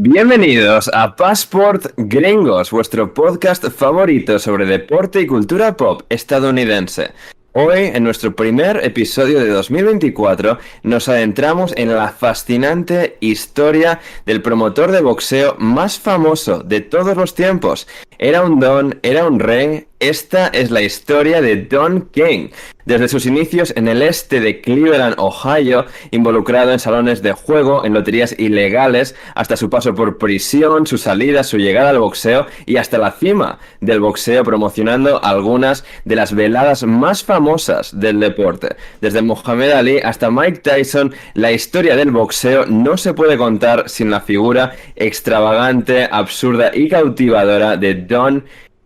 Bienvenidos a Passport Gringos, vuestro podcast favorito sobre deporte y cultura pop estadounidense. Hoy, en nuestro primer episodio de 2024, nos adentramos en la fascinante historia del promotor de boxeo más famoso de todos los tiempos. Era un don, era un rey. Esta es la historia de Don King. Desde sus inicios en el este de Cleveland, Ohio, involucrado en salones de juego, en loterías ilegales, hasta su paso por prisión, su salida, su llegada al boxeo y hasta la cima del boxeo, promocionando algunas de las veladas más famosas del deporte. Desde Muhammad Ali hasta Mike Tyson, la historia del boxeo no se puede contar sin la figura extravagante, absurda y cautivadora de Don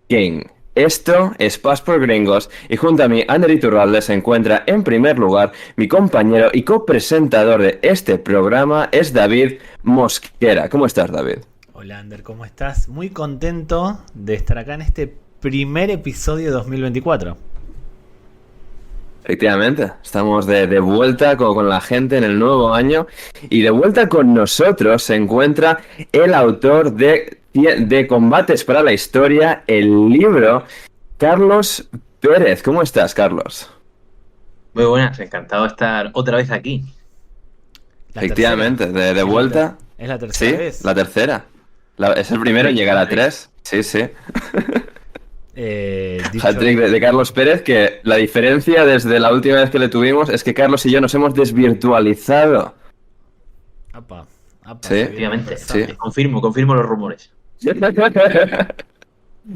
King. Esto es Passport Gringos y junto a mí, Ander Iturralde, se encuentra en primer lugar mi compañero y copresentador de este programa es David Mosquera. ¿Cómo estás, David? Hola, Ander, ¿cómo estás? Muy contento de estar acá en este primer episodio de 2024. Efectivamente, estamos de vuelta con la gente en el nuevo año y de vuelta con nosotros se encuentra el autor de Combates para la Historia, el libro, Carlos Pérez. ¿Cómo estás, Carlos? Muy buenas, encantado de estar otra vez aquí. Efectivamente, de vuelta. ¿Es la tercera vez? Sí, la tercera. Es el primero en llegar a 3. Sí, sí. Hat-trick de Carlos Pérez, que la diferencia desde la última vez que le tuvimos es que Carlos y yo nos hemos desvirtualizado. Apa, sí, efectivamente. Sí. Confirmo los rumores.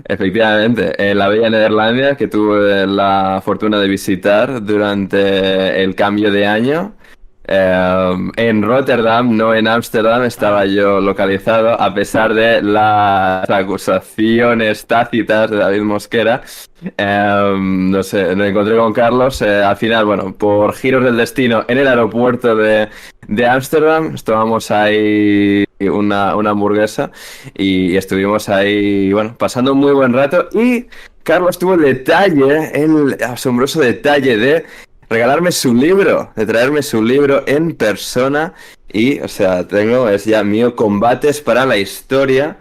Efectivamente, la bella Nederlandia que tuve la fortuna de visitar durante el cambio de año. En Rotterdam, no en Ámsterdam, estaba yo localizado a pesar de las acusaciones tácitas de David Mosquera. No sé, me encontré con Carlos al final, bueno, por giros del destino en el aeropuerto de Ámsterdam. Estábamos ahí una hamburguesa y estuvimos ahí, bueno, pasando un muy buen rato y Carlos tuvo el asombroso detalle de regalarme su libro, de traerme su libro en persona y, o sea, es ya mío, Combates para la Historia,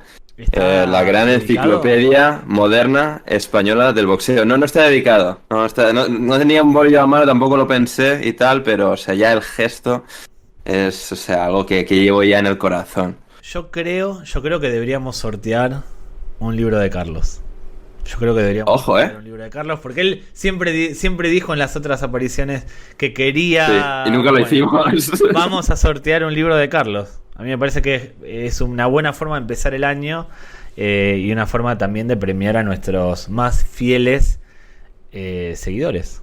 la gran enciclopedia moderna española del boxeo. No está dedicado, no tenía un bolillo a mano, tampoco lo pensé y tal, pero, o sea, ya el gesto es, o sea, algo que llevo ya en el corazón. Yo creo que deberíamos sortear un libro de Carlos. Yo creo que deberíamos sortear un libro de Carlos, porque él siempre dijo en las otras apariciones que quería... Sí, y nunca lo hicimos. Vamos a sortear un libro de Carlos. A mí me parece que es una buena forma de empezar el año y una forma también de premiar a nuestros más fieles seguidores.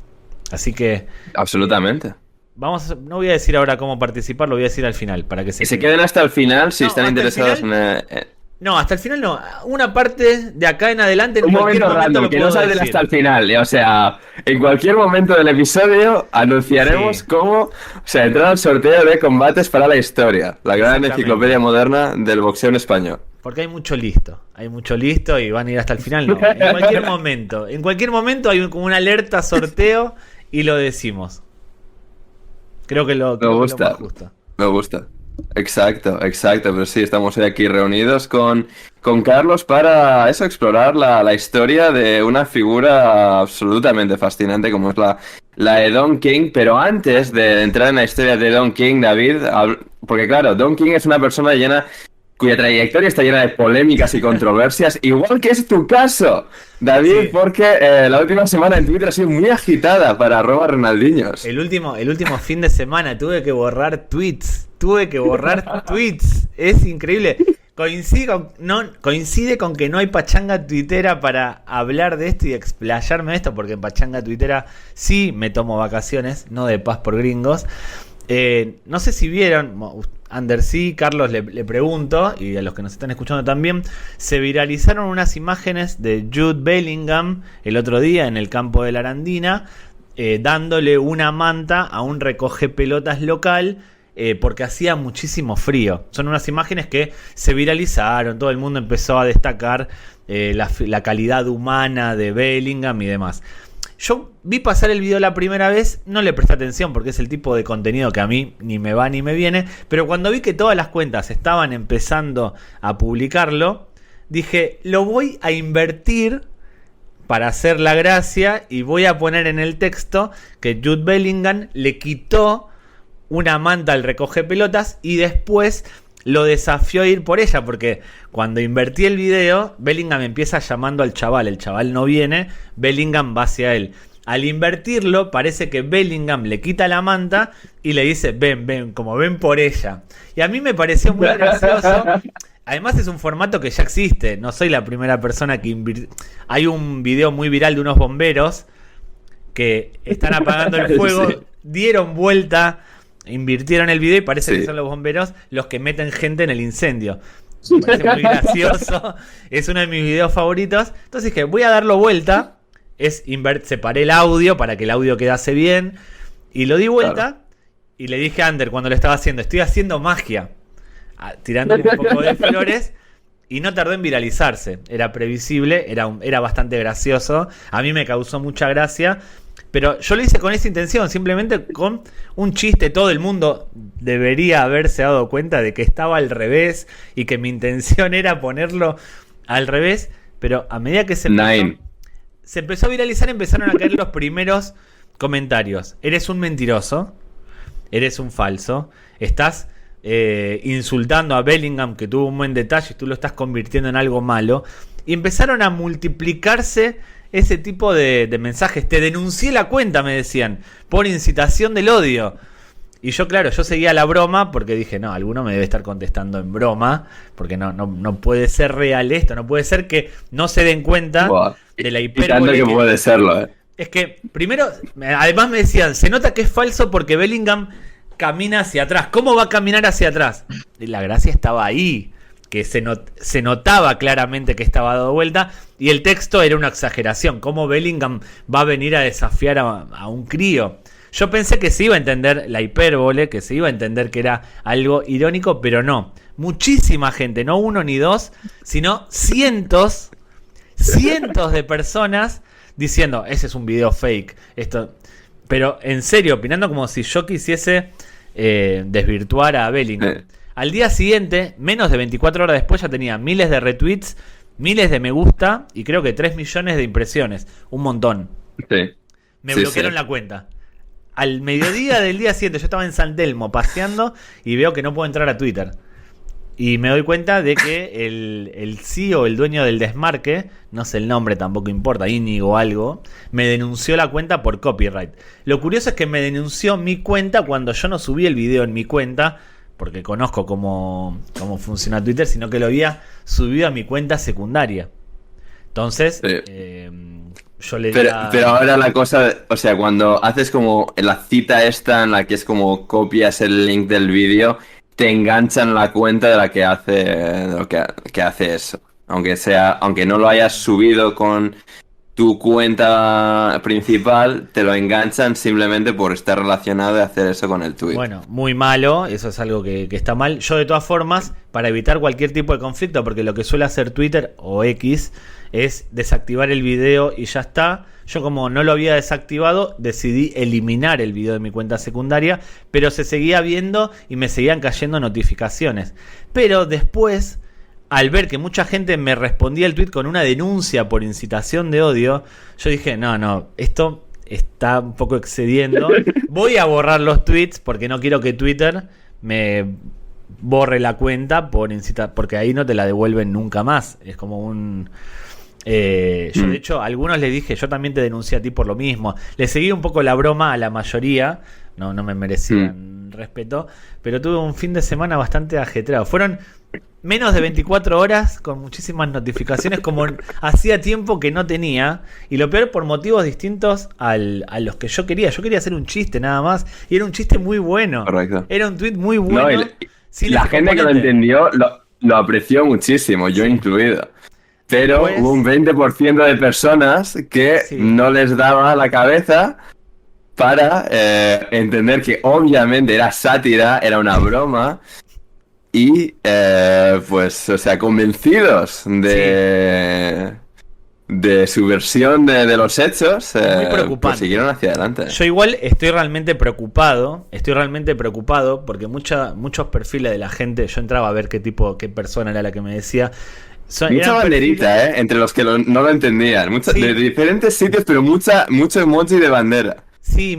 Así que... Absolutamente. No voy a decir ahora cómo participar, lo voy a decir al final, para que se queden hasta el final si están interesados No, hasta el final no. Una parte de acá en adelante en un cualquier momento random, que no salten hasta el final. O sea, en cualquier momento del episodio anunciaremos cómo, o sea, entrar al sorteo de Combates para la Historia, la gran enciclopedia moderna del boxeo en español. Porque hay mucho listo y van a ir hasta el final. No, en cualquier momento hay como una alerta sorteo y lo decimos. Creo que lo más justo. Me gusta. Exacto, pero sí, estamos hoy aquí reunidos con Carlos para explorar la historia de una figura absolutamente fascinante como es la de Don King, pero antes de entrar en la historia de Don King, David, porque claro, Don King es una persona cuya trayectoria está llena de polémicas y controversias, igual que es tu caso, David, sí. Porque la última semana en Twitter ha sido muy agitada para @Ronaldinhos. El último fin de semana tuve que borrar tweets. Es increíble. Coincide con que no hay pachanga tuitera para hablar de esto y explayarme de esto, porque en pachanga tuitera sí me tomo vacaciones, no de paz por gringos. No sé si vieron, Ander sí, Carlos le pregunto, y a los que nos están escuchando también, se viralizaron unas imágenes de Jude Bellingham el otro día en el campo de la Arandina, dándole una manta a un recogepelotas local, porque hacía muchísimo frío. Son unas imágenes que se viralizaron, todo el mundo empezó a destacar la calidad humana de Bellingham y demás. yo vi pasar el video la primera vez, no le presté atención porque es el tipo de contenido que a mí ni me va ni me viene, pero cuando vi que todas las cuentas estaban empezando a publicarlo, dije, lo voy a invertir para hacer la gracia y voy a poner en el texto que Jude Bellingham le quitó una manta al recoge pelotas y después lo desafió a ir por ella, porque cuando invertí el video, Bellingham empieza llamando al chaval, el chaval no viene, Bellingham va hacia él. Al invertirlo, parece que Bellingham le quita la manta y le dice, ven, como ven por ella. Y a mí me pareció muy gracioso. Además es un formato que ya existe, no soy la primera persona que hay un video muy viral de unos bomberos que están apagando el fuego, sí. Dieron vuelta, invirtieron el video y parece que son los bomberos los que meten gente en el incendio. Me parece muy gracioso, es uno de mis videos favoritos. Entonces dije, voy a darlo vuelta, separé el audio para que el audio quedase bien y lo di vuelta y le dije a Ander cuando lo estaba haciendo, estoy haciendo magia, tirándole un poco de flores y no tardó en viralizarse. Era previsible, era bastante gracioso, a mí me causó mucha gracia. Pero yo lo hice con esa intención, simplemente con un chiste. Todo el mundo debería haberse dado cuenta de que estaba al revés y que mi intención era ponerlo al revés. Pero a medida que se empezó a viralizar, empezaron a caer los primeros comentarios. Eres un mentiroso, eres un falso, estás insultando a Bellingham que tuvo un buen detalle y tú lo estás convirtiendo en algo malo. Y empezaron a multiplicarse ese tipo de mensajes. Te denuncié la cuenta, me decían, por incitación del odio. Y yo, claro, yo seguía la broma porque dije, no, alguno me debe estar contestando en broma, porque no puede ser real esto, no puede ser que no se den cuenta de la hipérbole. Que puede serlo, Es que, primero, además me decían, se nota que es falso porque Bellingham camina hacia atrás. ¿Cómo va a caminar hacia atrás? Y la gracia estaba ahí, que se notaba claramente que estaba dado vuelta, y el texto era una exageración. ¿Cómo Bellingham va a venir a desafiar a un crío? Yo pensé que se iba a entender la hipérbole, que se iba a entender que era algo irónico, pero no. Muchísima gente, no uno ni dos, sino cientos de personas diciendo, ese es un video fake. Pero en serio, opinando como si yo quisiese desvirtuar a Bellingham. Al día siguiente, menos de 24 horas después, ya tenía miles de retweets, miles de me gusta y creo que 3 millones de impresiones. Un montón. Me bloquearon la cuenta. Al mediodía del día siguiente, yo estaba en San Telmo paseando y veo que no puedo entrar a Twitter. Y me doy cuenta de que el CEO, el dueño del Desmarque, no sé el nombre, tampoco importa, Íñigo o algo, me denunció la cuenta por copyright. Lo curioso es que me denunció mi cuenta cuando yo no subí el video en mi cuenta, porque conozco cómo funciona Twitter, sino que lo había subido a mi cuenta secundaria. Entonces, yo le pero ahora la cosa, o sea, cuando haces como la cita esta en la que es como copias el link del vídeo, te enganchan la cuenta de la que hace eso. Aunque no lo hayas subido con tu cuenta principal, te lo enganchan simplemente por estar relacionado y hacer eso con el tweet. Bueno, muy malo, eso es algo que está mal. Yo de todas formas, para evitar cualquier tipo de conflicto, porque lo que suele hacer Twitter o X es desactivar el video y ya está. Yo como no lo había desactivado, decidí eliminar el video de mi cuenta secundaria, pero se seguía viendo y me seguían cayendo notificaciones. Pero después, al ver que mucha gente me respondía el tweet con una denuncia por incitación de odio, yo dije, no, esto está un poco excediendo. Voy a borrar los tweets porque no quiero que Twitter me borre la cuenta porque ahí no te la devuelven nunca más. Es como un... yo de hecho a algunos les dije, yo también te denuncié a ti por lo mismo. Le seguí un poco la broma a la mayoría, no me merecían respeto, pero tuve un fin de semana bastante ajetreado. Fueron menos de 24 horas con muchísimas notificaciones, como hacía tiempo que no tenía, y lo peor por motivos distintos a los que yo quería. Yo quería hacer un chiste nada más, y era un chiste muy bueno. Correcto. Era un tweet muy bueno. La gente que lo entendió lo apreció muchísimo, yo incluido. Pero pues, hubo un 20% de personas que no les daba la cabeza para entender que obviamente era sátira, era una broma. Y pues, o sea, convencidos de de su versión de los hechos, Muy preocupante. pues siguieron hacia adelante. Yo igual estoy realmente preocupado porque muchos perfiles de la gente, yo entraba a ver qué persona era la que me decía. Mucha banderita, entre los que no lo entendían. Sí. De diferentes sitios, pero mucho emoji de bandera. Sí,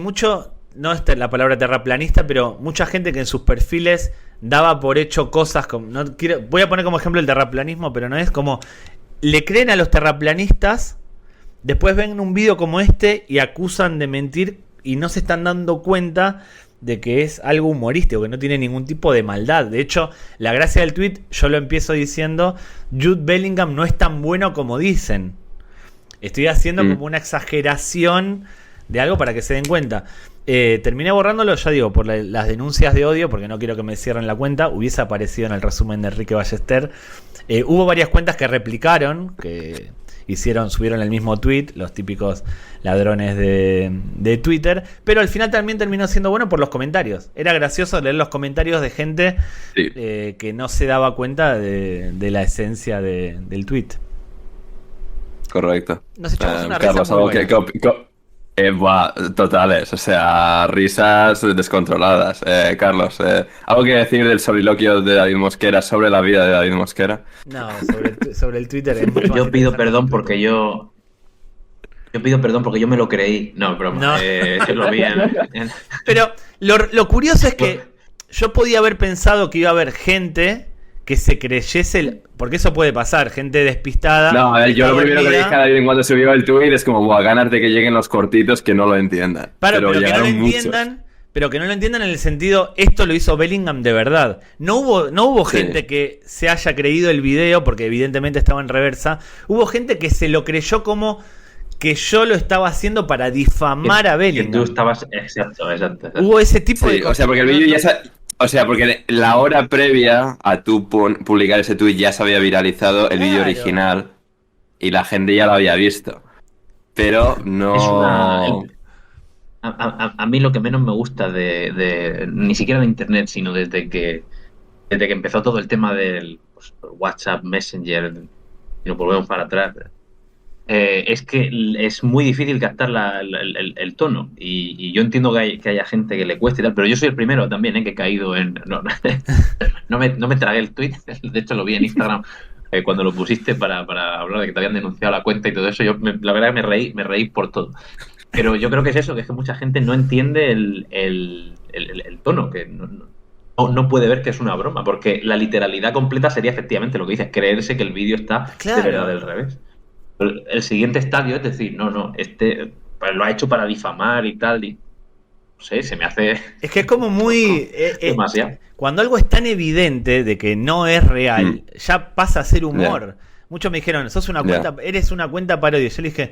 no es la palabra terraplanista, pero mucha gente que en sus perfiles daba por hecho cosas como, voy a poner como ejemplo el terraplanismo, pero no es como, le creen a los terraplanistas, después ven un video como este y acusan de mentir y no se están dando cuenta de que es algo humorístico, que no tiene ningún tipo de maldad. De hecho, la gracia del tweet, yo lo empiezo diciendo, Jude Bellingham no es tan bueno como dicen. Estoy haciendo como una exageración de algo para que se den cuenta. Terminé borrándolo, ya digo, por las denuncias de odio, porque no quiero que me cierren la cuenta. Hubiese aparecido en el resumen de Enrique Ballester. Hubo varias cuentas que replicaron, que subieron el mismo tweet, los típicos ladrones de Twitter, pero al final también terminó siendo bueno por los comentarios. Era gracioso leer los comentarios de gente que no se daba cuenta de la esencia del tweet. Correcto. Nos echamos una Carlos, risa muy algo buena. totales, o sea, risas descontroladas. Carlos, ¿algo que decir del soliloquio de David Mosquera sobre la vida de David Mosquera? No, sobre el Twitter es mucho más Yo pido interesante perdón el porque Twitter. yo pido perdón porque yo me lo creí. No, broma. No. Yo lo vi Pero lo curioso es que yo podía haber pensado que iba a haber gente que se creyese, porque eso puede pasar, gente despistada. No, a ver, yo lo primero que le dormida. dije a David en cuanto subió el tweet es como, buah, ganarte que lleguen los cortitos que no lo entiendan. Pero que no lo llegaron muchos. entiendan, pero que no lo entiendan en el sentido, esto lo hizo Bellingham de verdad. No hubo Sí. gente que se haya creído el video, porque evidentemente estaba en reversa. Hubo gente que se lo creyó como que yo lo estaba haciendo para difamar a que Bellingham. tú estabas. Exacto. Hubo ese tipo de Sí, cosas. o sea, porque el vídeo ya se... O sea, porque la hora previa a tú publicar ese tweet ya se había viralizado el vídeo Claro. original y la gente ya lo había visto. Pero no... A mí lo que menos me gusta ni siquiera de internet, sino desde que empezó todo el tema del WhatsApp, Messenger, y nos volvemos para atrás, es que es muy difícil captar el tono. Y yo entiendo que haya gente que le cueste y tal, pero yo soy el primero también que he caído en... No me tragué el tweet, de hecho lo vi en Instagram cuando lo pusiste para hablar de que te habían denunciado la cuenta y todo eso. La verdad que me reí por todo. Pero yo creo que es eso, que es que mucha gente no entiende el tono, que no puede ver que es una broma, porque la literalidad completa sería efectivamente lo que dices, creerse que el vídeo está Claro. de verdad del revés. El siguiente estadio es decir, no, pues lo ha hecho para difamar y tal, y no sé, se me hace Es que es como muy... demasiado. Cuando algo es tan evidente de que no es real, ya pasa a ser humor. Muchos me dijeron, eres una cuenta parodia. Yo le dije,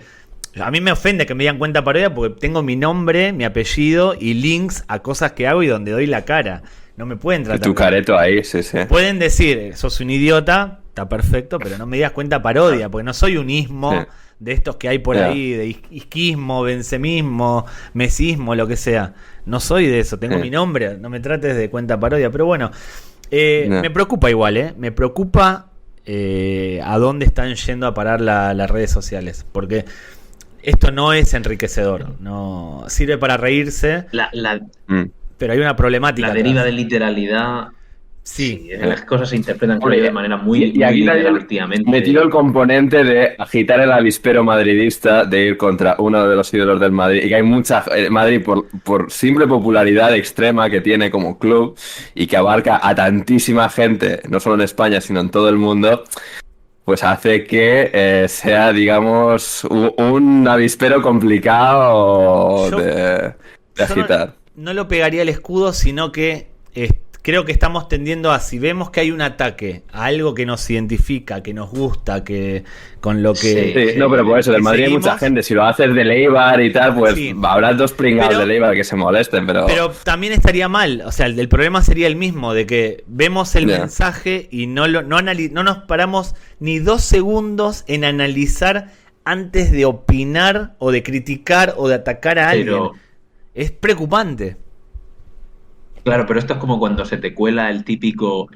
a mí me ofende que me digan cuenta parodia porque tengo mi nombre, mi apellido y links a cosas que hago y donde doy la cara. No me pueden tratar. Tu careto ahí, sí. Pueden decir, sos un idiota, está perfecto, pero no me digas cuenta parodia, porque no soy un ismo de estos que hay por ahí, de isquismo, bencemismo, mesismo, lo que sea. No soy de eso, tengo mi nombre, no me trates de cuenta parodia. Pero bueno, me preocupa igual, me preocupa a dónde están yendo a parar las redes sociales, porque esto no es enriquecedor, no sirve para reírse, pero hay una problemática. La deriva de literalidad. Sí. Las cosas se interpretan de manera muy y aquí literal últimamente. Metido el componente de agitar el avispero madridista, de ir contra uno de los ídolos del Madrid, y que hay mucha Madrid por simple popularidad extrema que tiene como club y que abarca a tantísima gente, no solo en España sino en todo el mundo, pues hace que sea, digamos, un avispero complicado de agitar. No lo pegaría el escudo, sino que creo que estamos tendiendo a, si vemos que hay un ataque a algo que nos identifica, que nos gusta, que con lo que... Sí, no, pero por eso, del Madrid hay mucha gente, si lo haces de Eibar y tal, pues habrá dos pringados de Eibar que se molesten, pero... Pero también estaría mal, o sea, el problema sería el mismo, de que vemos el mensaje y no nos paramos ni 2 segundos en analizar antes de opinar o de criticar o de atacar a alguien. Es preocupante. Claro, pero esto es como cuando se te cuela el típico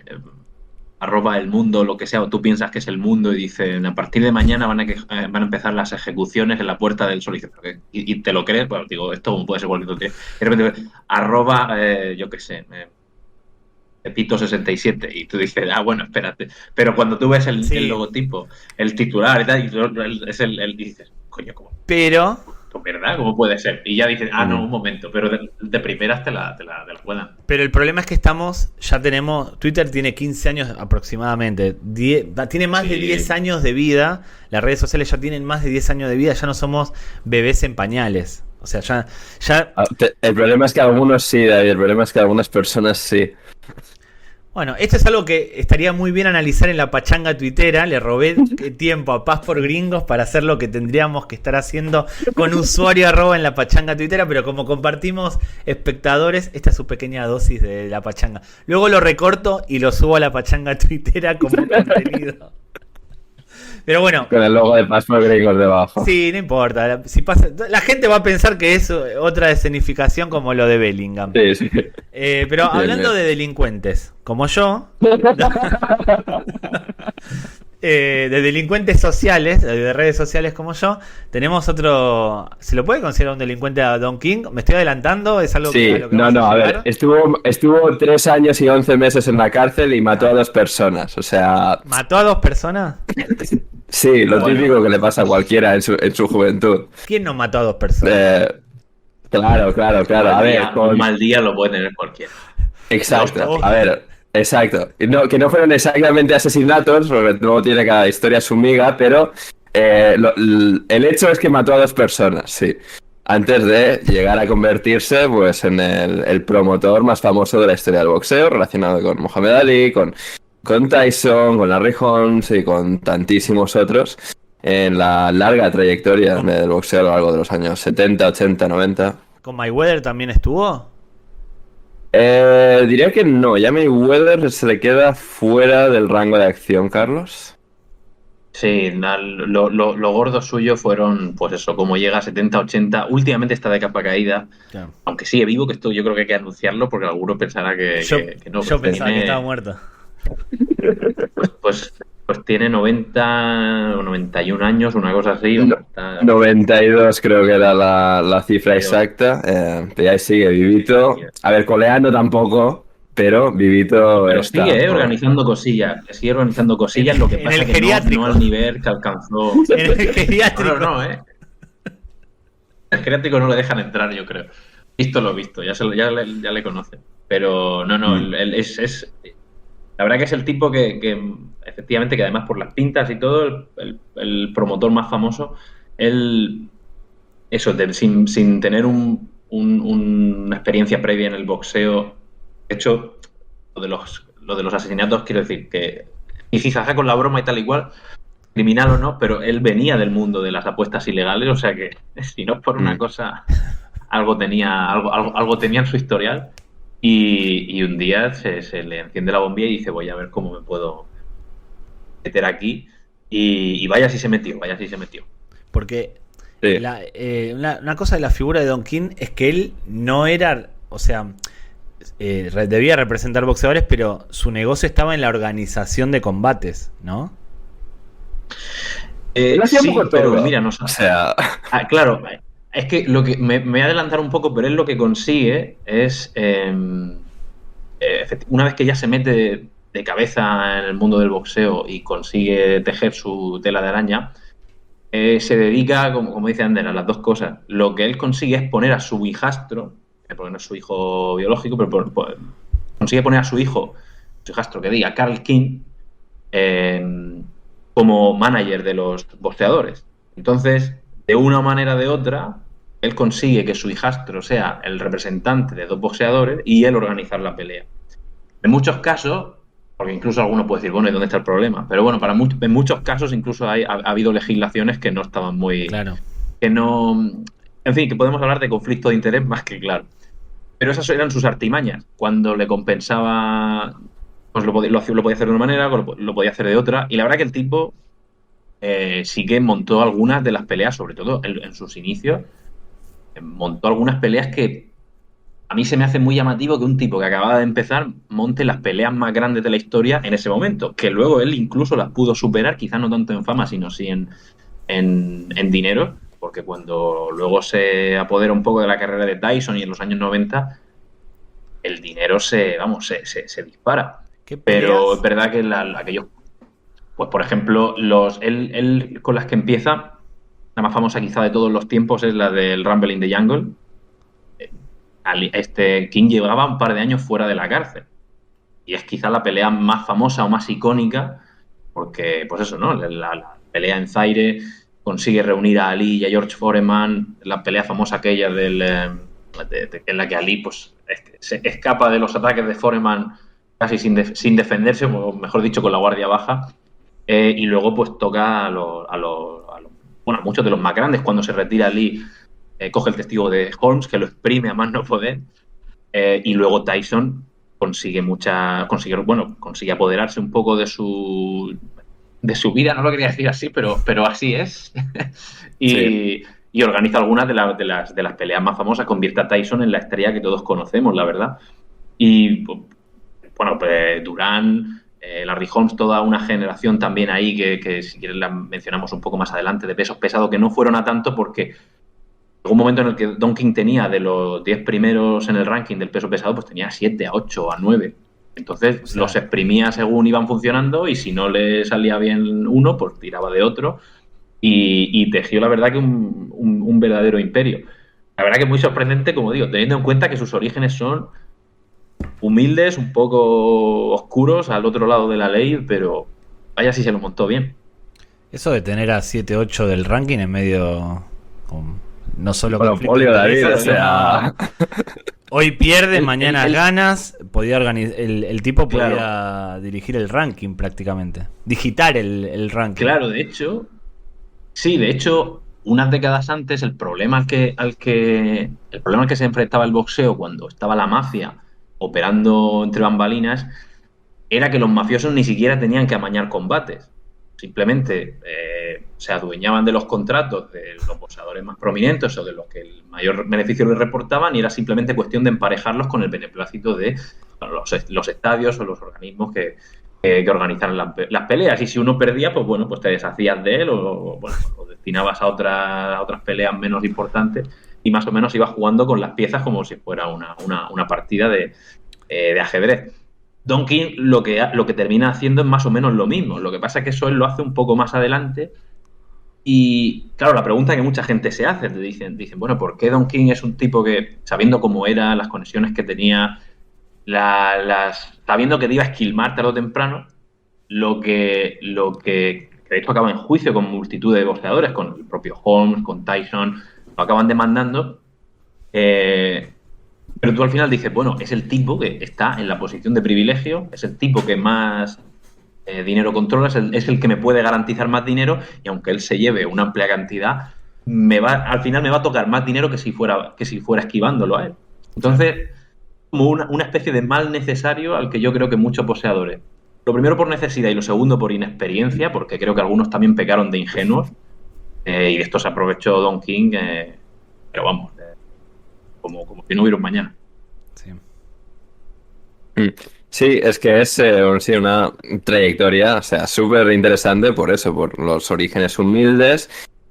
arroba el mundo, lo que sea, o tú piensas que es el mundo y dicen, a partir de mañana van a empezar las ejecuciones en la Puerta del Sol. Y, dices, y te lo crees, pues digo, esto puede ser cualquier otro. De repente, arroba, yo qué sé, Pepito67, y tú dices, bueno, espérate. Pero cuando tú ves Sí. el logotipo, el titular y tal, es y dices, coño, ¿cómo? Pero ¿Verdad? ¿Cómo puede ser? Y ya dices, no, un momento, pero de primeras te la cuelan. Pero el problema es que Twitter tiene 15 años aproximadamente, tiene más de 10 años de vida, las redes sociales ya tienen más de 10 años de vida, ya no somos bebés en pañales. O sea, ya... El problema es que algunos sí, David, el problema es que algunas personas sí. Bueno, esto es algo que estaría muy bien analizar en la pachanga tuitera. Le robé tiempo a Paz por Gringos para hacer lo que tendríamos que estar haciendo con usuario @ en la pachanga tuitera, pero como compartimos espectadores, esta es su pequeña dosis de la pachanga. Luego lo recorto y lo subo a la pachanga tuitera como contenido. Pero bueno. Con el logo de Paz por Gringos debajo. Sí, no importa. Si pasa, la gente va a pensar que es otra escenificación como lo de Bellingham. Sí, sí. Pero hablando de delincuentes, como yo, de delincuentes sociales, de redes sociales como yo, tenemos otro... ¿Se lo puede considerar un delincuente a Don King? ¿Me estoy adelantando? ¿Es algo Sí, a lo que no, vamos a llegar? ver, estuvo 3 años y 11 meses en la cárcel y mató a 2 personas, o sea... ¿Mató a 2 personas? Sí, lo típico que le pasa a cualquiera en su juventud. ¿Quién no mató a 2 personas? Claro. A ver, Un mal día lo puede tener cualquiera. Exacto, a ver, exacto. No, que no fueron exactamente asesinatos, porque luego tiene cada historia su miga, pero el hecho es que mató a 2 personas, sí. Antes de llegar a convertirse pues en el promotor más famoso de la historia del boxeo, relacionado con Muhammad Ali, con Tyson, con Larry Holmes y con tantísimos otros en la larga trayectoria del boxeo a lo largo de los años 70, 80, 90. ¿Con Mayweather también estuvo? Diría que no, ya Mayweather se le queda fuera del rango de acción, Carlos. Sí, lo gordo suyo fueron, pues eso, como llega a 70, 80, últimamente está de capa caída, Claro. aunque sigue vivo, que esto yo creo que hay que anunciarlo porque alguno pensará que no. Yo pensaba que estaba muerto. Pues tiene 90 o 91 años, una cosa así. 92 creo que era la cifra exacta. Pero ahí sigue vivito. A ver, coleando tampoco, pero vivito pero está. sigue organizando cosillas. Sigue organizando cosillas, lo que pasa es que no al nivel que alcanzó. En el geriátrico. No. El geriátrico no le dejan entrar, yo creo. Visto lo visto, ya le conocen. Pero no, es la verdad que es el tipo que efectivamente, que además por las pintas y todo, el promotor más famoso, él, eso, sin tener una experiencia previa en el boxeo, de hecho, lo de los asesinatos, quiero decir que, y fijaja con la broma y tal igual, criminal o no, pero él venía del mundo de las apuestas ilegales, o sea que, si no es por una cosa, algo tenía en su historial. Y un día se le enciende la bombilla y dice, voy a ver cómo me puedo meter aquí. Y vaya si se metió. Porque Sí. una cosa de la figura de Don King es que él no era, o sea, debía representar boxeadores, pero su negocio estaba en la organización de combates, ¿no? Sí, pero mira, no sé. O sea... Claro, es que lo que me voy a adelantar un poco, pero él lo que consigue es, una vez que ya se mete de cabeza en el mundo del boxeo y consigue tejer su tela de araña, se dedica, como dice Ander, a las dos cosas. Lo que él consigue es poner a su hijastro, porque no es su hijo biológico, pero consigue poner a su hijastro que diga, Carl King, como manager de los boxeadores. Entonces, de una manera o de otra, él consigue que su hijastro sea el representante de 2 boxeadores y él organizar la pelea. En muchos casos, porque incluso alguno puede decir, bueno, ¿y dónde está el problema? Pero bueno, en muchos casos incluso ha habido legislaciones que no estaban muy... Claro. Que no... En fin, que podemos hablar de conflicto de interés más que claro. Pero esas eran sus artimañas. Cuando le compensaba, pues lo podía hacer de una manera, lo podía hacer de otra. Y la verdad que el tipo sí que montó algunas de las peleas, sobre todo en sus inicios. Montó algunas peleas que a mí se me hace muy llamativo que un tipo que acababa de empezar monte las peleas más grandes de la historia en ese momento, que luego él incluso las pudo superar, quizás no tanto en fama, sino sí en dinero, porque cuando luego se apodera un poco de la carrera de Tyson y en los años 90, el dinero se dispara. ¿Qué Pero peleas? es verdad que aquellos, pues por ejemplo, él con las que empieza, la más famosa quizá de todos los tiempos es la del Rumble in the Jungle. King llevaba un par de años fuera de la cárcel. Y es quizá la pelea más famosa o más icónica, porque, pues eso, ¿no? La pelea en Zaire consigue reunir a Ali y a George Foreman, la pelea famosa aquella en la que Ali pues, se escapa de los ataques de Foreman casi sin defenderse, o mejor dicho, con la guardia baja, y luego pues toca bueno, a muchos de los más grandes. Cuando se retira Ali, coge el testigo de Holmes, que lo exprime a más no poder, y luego Tyson consigue apoderarse un poco de su vida, no lo quería decir así, pero así es. Sí. y organiza algunas de las peleas más famosas, convierte a Tyson en la estrella que todos conocemos, la verdad. Y bueno, pues Durán, Larry Holmes, toda una generación también ahí que si quieres la mencionamos un poco más adelante, de pesos pesados, que no fueron a tanto porque llegó un momento en el que Don King tenía de los 10 primeros en el ranking del peso pesado, pues tenía 7, a 8, a 9. Entonces O sea, los exprimía según iban funcionando y si no le salía bien uno, pues tiraba de otro y tejió la verdad que un verdadero imperio. La verdad que es muy sorprendente, como digo, teniendo en cuenta que sus orígenes son humildes, un poco oscuros al otro lado de la ley, pero vaya si se lo montó bien. eso de tener a 7 8 del ranking en medio... no solo conflicto de Monopolio, David, o intereses, sino... sea... Hoy pierde, Él- mañana él- ganas. Podía el tipo podía Claro. dirigir el ranking prácticamente. Digitar el ranking. Claro, de hecho, sí, de hecho, unas décadas antes, el problema al que se enfrentaba el boxeo cuando estaba la mafia operando entre bambalinas era que los mafiosos ni siquiera tenían que amañar combates. Simplemente se adueñaban de los contratos de los boxeadores más prominentes o de los que el mayor beneficio les reportaban y era simplemente cuestión de emparejarlos con el beneplácito de bueno, los estadios o los organismos que organizaran las peleas. Y si uno perdía, pues bueno, pues te deshacías de él o bueno, lo destinabas a otras peleas menos importantes y más o menos ibas jugando con las piezas como si fuera una partida de ajedrez. Don King lo que termina haciendo es más o menos lo mismo. Lo que pasa es que eso él lo hace un poco más adelante. Y claro, la pregunta que mucha gente se hace, te dicen, bueno, ¿por qué Don King es un tipo que, sabiendo cómo era, las conexiones que tenía, sabiendo que te iba a esquilmar tarde o temprano, que de hecho acaba en juicio con multitud de boxeadores, con el propio Holmes, con Tyson, lo acaban demandando. Pero tú al final dices, bueno, es el tipo que está en la posición de privilegio, es el tipo que más dinero controla, es el que me puede garantizar más dinero y aunque él se lleve una amplia cantidad, al final me va a tocar más dinero que si fuera esquivándolo a él. Claro. Entonces, como una especie de mal necesario al que yo creo que muchos poseedores, lo primero por necesidad y lo segundo por inexperiencia, porque creo que algunos también pecaron de ingenuos, y de esto se aprovechó Don King, pero vamos, como si no hubiera un mañana. Sí. Mm. Sí, es que es sí, una trayectoria, o sea, súper interesante por eso, por los orígenes humildes.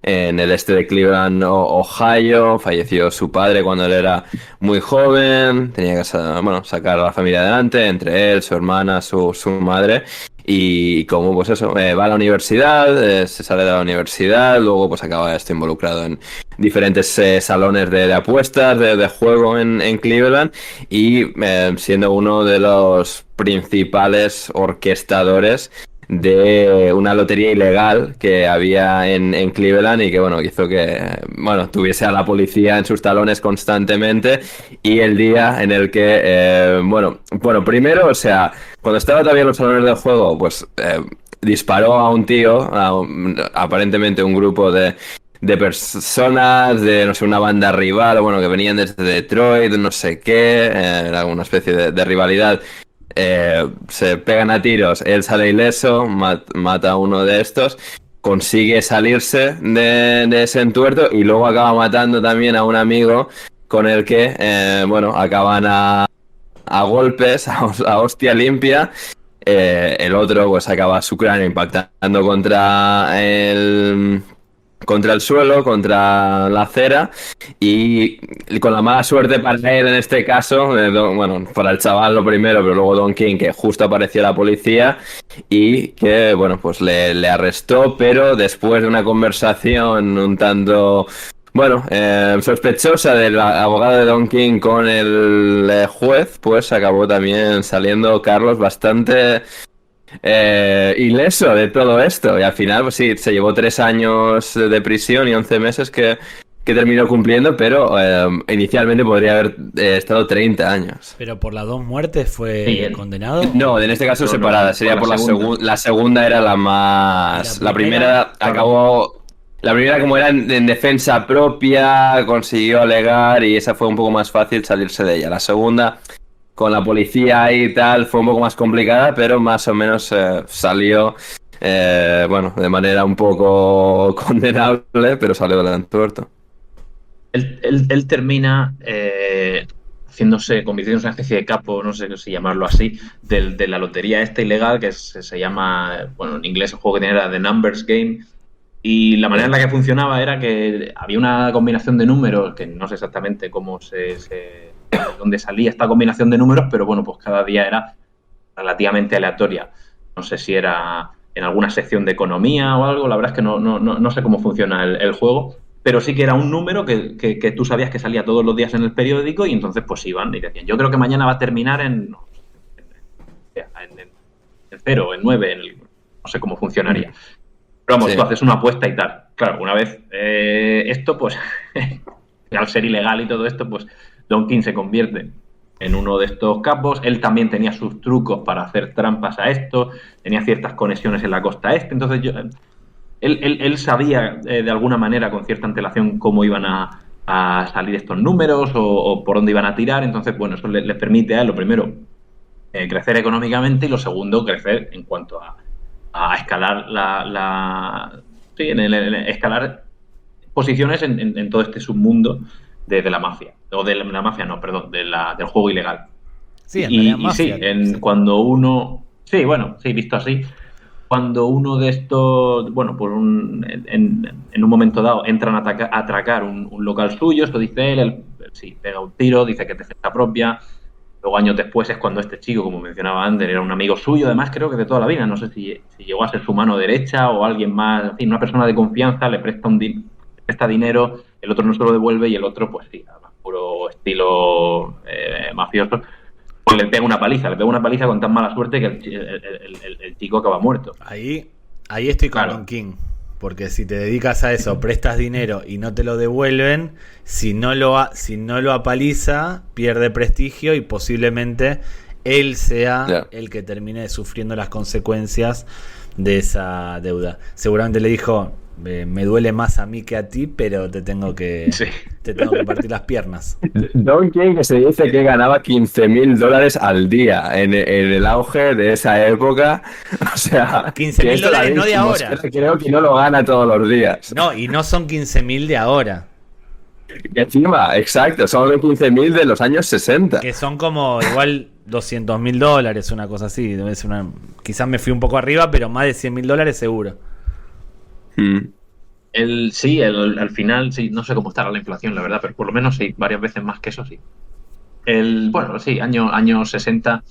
En el este de Cleveland, Ohio, falleció su padre cuando él era muy joven, tenía que bueno, sacar a la familia adelante, entre él, su hermana, su madre. Y como pues eso, va a la universidad, se sale de la universidad, luego pues acaba esto involucrado en diferentes salones de apuestas, de juego en Cleveland y siendo uno de los principales orquestadores de una lotería ilegal que había en Cleveland y que bueno hizo que bueno tuviese a la policía en sus talones constantemente y el día en el que bueno primero o sea cuando estaba todavía en los salones del juego pues disparó a un tío aparentemente un grupo de personas, de, no sé, una banda rival, bueno, que venían desde Detroit, no sé qué, era una especie de rivalidad. Se pegan a tiros, él sale ileso, mata a uno de estos, consigue salirse de ese entuerto y luego acaba matando también a un amigo con el que, bueno, acaban a golpes, a hostia limpia. El otro pues acaba su cráneo impactando contra el suelo, contra la acera, y con la mala suerte para él en este caso, bueno, para el chaval lo primero, pero luego Don King, que justo apareció la policía y que, bueno, pues le arrestó, pero después de una conversación un tanto... Bueno, sospechosa del abogado de Don King con el juez, pues acabó también saliendo Carlos bastante ileso de todo esto. Y al final, pues sí, se llevó 3 años de prisión y 11 meses que terminó cumpliendo, pero inicialmente podría haber estado 30 años. Pero por las 2 muertes fue condenado. No, en este caso separada. Sería por la segunda. La segunda era la más... La primera acabó... La primera, como era en defensa propia, consiguió alegar y esa fue un poco más fácil salirse de ella. La segunda, con la policía y tal, fue un poco más complicada, pero más o menos salió, bueno, de manera un poco condenable, pero salió delante tuerto. Él termina convirtiéndose en una especie de capo, no sé si llamarlo así, de la lotería esta ilegal que se llama, bueno, en inglés el juego que tenía era The Numbers Game. Y la manera en la que funcionaba era que había una combinación de números, que no sé exactamente cómo dónde salía esta combinación de números, pero bueno, pues cada día era relativamente aleatoria. No sé si era en alguna sección de economía o algo, la verdad es que no sé cómo funciona el juego, pero sí que era un número que tú sabías que salía todos los días en el periódico y entonces pues iban y decían, yo creo que mañana va a terminar en 0, en 9, no sé cómo funcionaría. Pero vamos, sí. Tú haces una apuesta y tal. Claro, una vez esto, pues, al ser ilegal y todo esto, pues, Don King se convierte en uno de estos capos. Él también tenía sus trucos para hacer trampas a esto, tenía ciertas conexiones en la costa este. Entonces, él sabía, de alguna manera, con cierta antelación, cómo iban a salir estos números o por dónde iban a tirar. Entonces, bueno, eso le permite a él, lo primero, crecer económicamente y lo segundo, crecer en cuanto a escalar escalar posiciones en todo este submundo de la mafia. O de la mafia, no, perdón, del juego ilegal. Sí, mafia, sí, cuando uno... Sí, bueno, sí, visto así. Cuando uno de estos, bueno, pues en un momento dado entran a atracar un local suyo, esto dice él sí, pega un tiro, dice que es defensa propia. Luego, años después, es cuando este chico, como mencionaba Ander, era un amigo suyo, además creo que de toda la vida, no sé si llegó a ser su mano derecha o alguien más, en fin, una persona de confianza, le presta dinero, el otro no se lo devuelve y el otro, pues sí, además, puro estilo mafioso, pues le pega una paliza con tan mala suerte que el chico acaba muerto. Ahí estoy con Don King. Porque si te dedicas a eso, prestas dinero y no te lo devuelven, si no lo apaliza, pierde prestigio y posiblemente él sea el que termine sufriendo las consecuencias de esa deuda. Seguramente le dijo, me duele más a mí que a ti, pero te tengo que partir las piernas. Don King, que se dice que ganaba $15,000 al día en el auge de esa época. O sea, $15,000 no de ahora. Creo que no lo gana todos los días. No, y no son 15,000 de ahora. Y encima, exacto, son los 15,000 de los años 60. Que son como igual $200,000, una cosa así. Quizás me fui un poco arriba, pero más de $100,000 seguro. Al final, sí, no sé cómo estará la inflación, la verdad, pero por lo menos sí, varias veces más que eso, sí. Bueno, sí, años 60.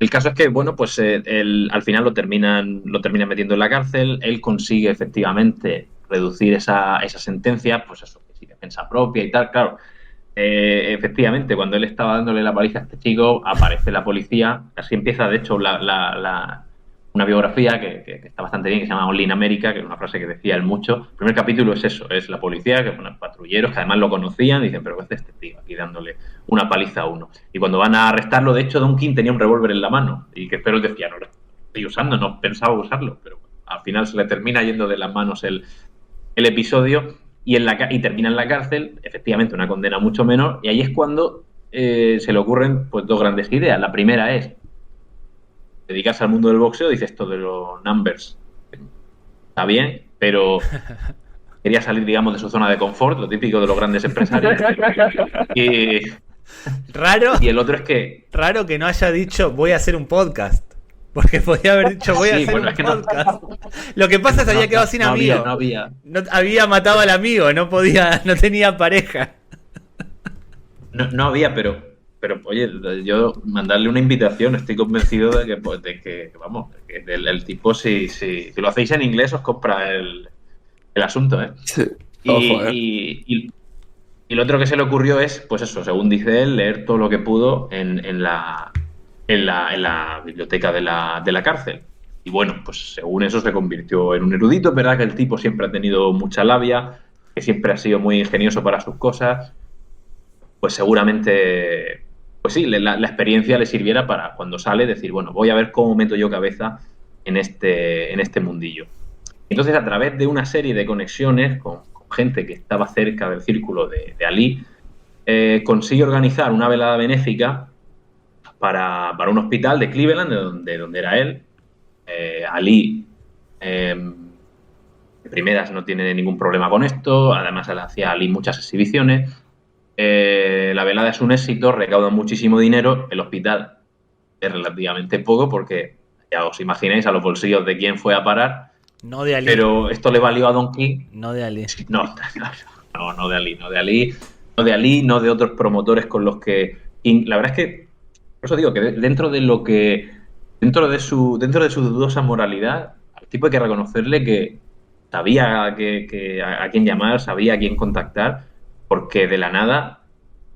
El caso es que, bueno, pues al final lo terminan metiendo en la cárcel. Él consigue efectivamente reducir esa sentencia, pues eso, que sí, defensa propia y tal, claro. Efectivamente, cuando él estaba dándole la paliza a este chico, aparece la policía. Así empieza, de hecho, una biografía que está bastante bien, que se llama Only in America, que es una frase que decía él mucho. El primer capítulo es eso, es la policía, que son patrulleros que además lo conocían, y dicen, pero ¿qué hace este tío aquí dándole una paliza a uno? Y cuando van a arrestarlo, de hecho, Don King tenía un revólver en la mano, y que espero decía, no lo estoy usando, no pensaba usarlo, pero al final se le termina yendo de las manos el episodio, y termina en la cárcel, efectivamente una condena mucho menor, y ahí es cuando se le ocurren pues 2 grandes ideas. La primera es dedicarse al mundo del boxeo, dice esto de los numbers. Está bien, pero quería salir, digamos, de su zona de confort, lo típico de los grandes empresarios. Y Raro, el otro es que... raro que no haya dicho voy a hacer un podcast. Porque podía haber dicho voy a Sí, hacer bueno, un es que no- podcast. Lo que pasa es que había quedado sin amigo. No había. No había matado al amigo, no podía, no tenía pareja. No había, pero oye, yo mandarle una invitación, estoy convencido de que, pues, vamos, de que el tipo, si lo hacéis en inglés, os compra el asunto, ¿eh? Sí. Ojo, Y lo otro que se le ocurrió es, pues eso, según dice él, leer todo lo que pudo en la biblioteca de la cárcel. Y bueno, pues según eso se convirtió en un erudito. Es verdad que el tipo siempre ha tenido mucha labia, que siempre ha sido muy ingenioso para sus cosas. Pues seguramente, pues sí, la experiencia le sirviera para cuando sale decir, bueno, voy a ver cómo meto yo cabeza en este mundillo. Entonces, a través de una serie de conexiones con gente que estaba cerca del círculo de Ali, consigue organizar una velada benéfica para un hospital de Cleveland, de donde era él. Ali, de primeras, no tiene ningún problema con esto. Además, él hacía a Ali muchas exhibiciones. La velada es un éxito, recauda muchísimo dinero. El hospital es relativamente poco porque ya os imagináis a los bolsillos de quién fue a parar. No de Ali. Pero esto le valió a Don King. No de Ali. No de Ali, no de otros promotores con los que King. La verdad es que, por eso digo que dentro de su dudosa moralidad, al tipo hay que reconocerle que sabía a quién llamar, sabía a quién contactar, porque de la nada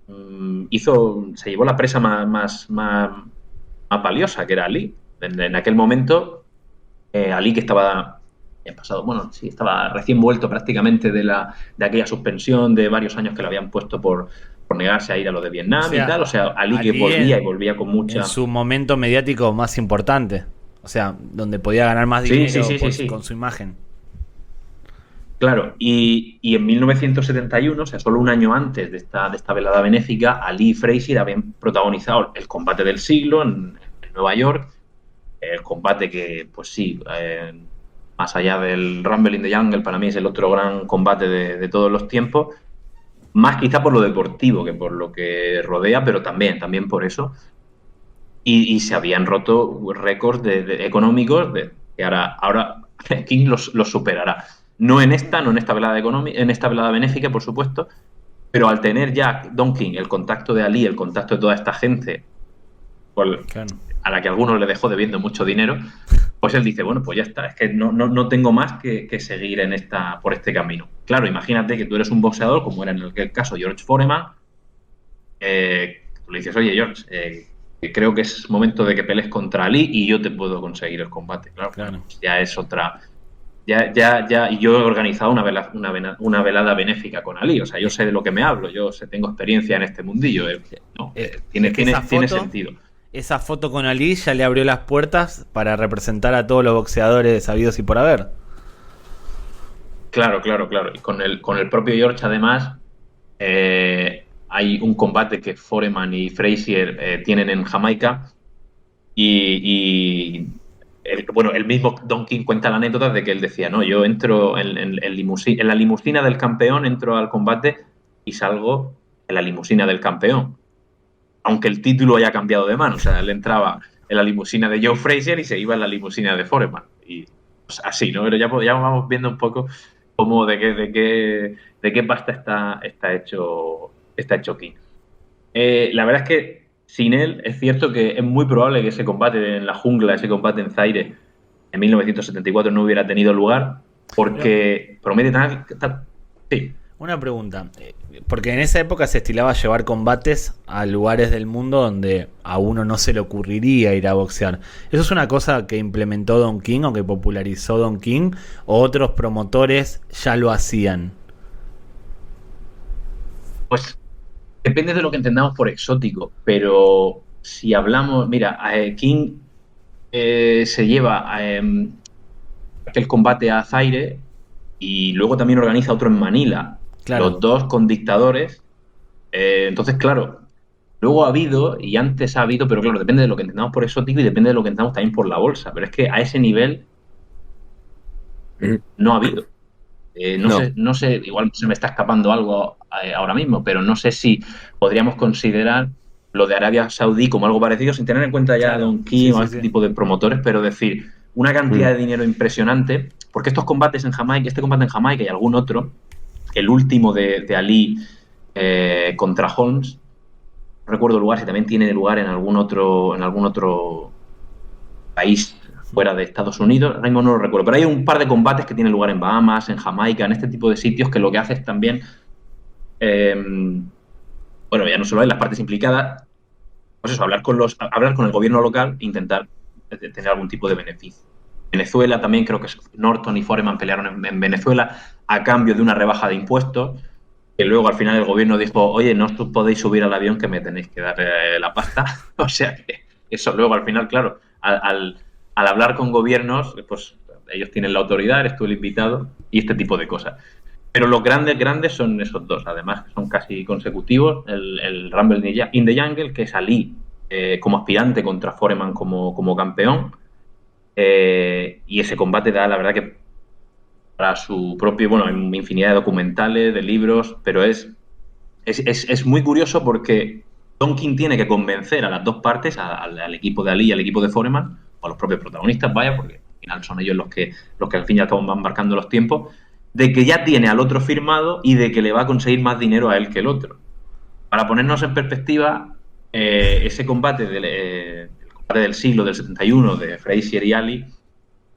se llevó la presa más valiosa, que era Ali. En aquel momento, Ali, que estaba estaba recién vuelto prácticamente de aquella suspensión de varios años que le habían puesto por negarse a ir a lo de Vietnam, O sea, y tal. O sea, Ali que volvía con mucha... En su momento mediático más importante. O sea, donde podía ganar más dinero Sí. con su imagen. Claro, y en 1971, o sea, solo un año antes de esta velada benéfica, Ali y Frazier habían protagonizado el combate del siglo en Nueva York. El combate que, pues sí, más allá del Rumble in the Jungle, para mí es el otro gran combate de todos los tiempos. Más quizá por lo deportivo que por lo que rodea, pero también por eso. Y se habían roto récords económicos que ahora King los superará. No en esta velada benéfica, por supuesto, pero al tener ya Don King el contacto de Ali, el contacto de toda esta gente, Claro. a la que a algunos le dejó debiendo mucho dinero, pues él dice, bueno, pues ya está, es que no tengo más que seguir por este camino. Claro, imagínate que tú eres un boxeador, como era en aquel caso George Foreman, tú le dices, oye, George, creo que es momento de que pelees contra Ali y yo te puedo conseguir el combate. Claro. Pues ya es otra... y yo he organizado una velada benéfica con Ali, o sea, yo sé de lo que me hablo, tengo experiencia en este mundillo. Tiene sentido. Esa foto con Ali ya le abrió las puertas para representar a todos los boxeadores sabidos y por haber. Claro. Y con el propio George, además, hay un combate que Foreman y Frazier tienen en Jamaica y el mismo Don King cuenta la anécdota de que él decía, no, yo entro en la limusina del campeón, entro al combate y salgo en la limusina del campeón. Aunque el título haya cambiado de mano. O sea, él entraba en la limusina de Joe Frazier y se iba en la limusina de Foreman. Y pues, así, ¿no? Pero ya vamos viendo un poco cómo de qué pasta está hecho King. La verdad es que sin él es cierto que es muy probable que ese combate en la jungla, ese combate en Zaire en 1974 no hubiera tenido lugar porque promete sí. Una pregunta, porque en esa época se estilaba llevar combates a lugares del mundo donde a uno no se le ocurriría ir a boxear. ¿Eso es una cosa que implementó Don King o que popularizó Don King o otros promotores ya lo hacían? Pues depende de lo que entendamos por exótico, pero si hablamos, mira, King se lleva aquel combate a Zaire y luego también organiza otro en Manila. Claro. Los dos con dictadores. Entonces, claro, luego ha habido, y antes ha habido, pero claro, depende de lo que entendamos por exótico y depende de lo que entendamos también por la bolsa. Pero es que a ese nivel no ha habido. No sé, igual se me está escapando algo ahora mismo, pero no sé si podríamos considerar lo de Arabia Saudí como algo parecido, sin tener en cuenta ya a Claro, Don King sí, o a sí, este sí. tipo de promotores, pero decir una cantidad de dinero impresionante, porque estos combates en Jamaica, este combate en Jamaica y algún otro, el último de Ali contra Holmes, no recuerdo el lugar, si también tiene lugar en algún otro país fuera de Estados Unidos, ahora mismo no lo recuerdo, pero hay un par de combates que tienen lugar en Bahamas, en Jamaica, en este tipo de sitios que lo que hace es también, eh, bueno, ya no solo hay las partes implicadas, pues eso, hablar con el gobierno local e intentar tener algún tipo de beneficio. Venezuela también creo que Norton y Foreman pelearon en Venezuela a cambio de una rebaja de impuestos, que luego al final el gobierno dijo, oye, no os podéis subir al avión que me tenéis que dar la pasta. O sea que eso luego al final, claro, al hablar con gobiernos, pues ellos tienen la autoridad, eres tú el invitado y este tipo de cosas. Pero los grandes son esos dos, además, que son casi consecutivos. El Rumble in the Jungle, que es Ali como aspirante contra Foreman como campeón. Y ese combate da, la verdad, que para su propio, bueno, hay infinidad de documentales, de libros, pero es muy curioso porque Don King tiene que convencer a las dos partes, al equipo de Ali y al equipo de Foreman, o a los propios protagonistas, vaya, porque al final son ellos los que al fin y al cabo van marcando los tiempos, de que ya tiene al otro firmado y de que le va a conseguir más dinero a él que el otro. Para ponernos en perspectiva, ese combate el combate del siglo del 71 de Frazier y Ali,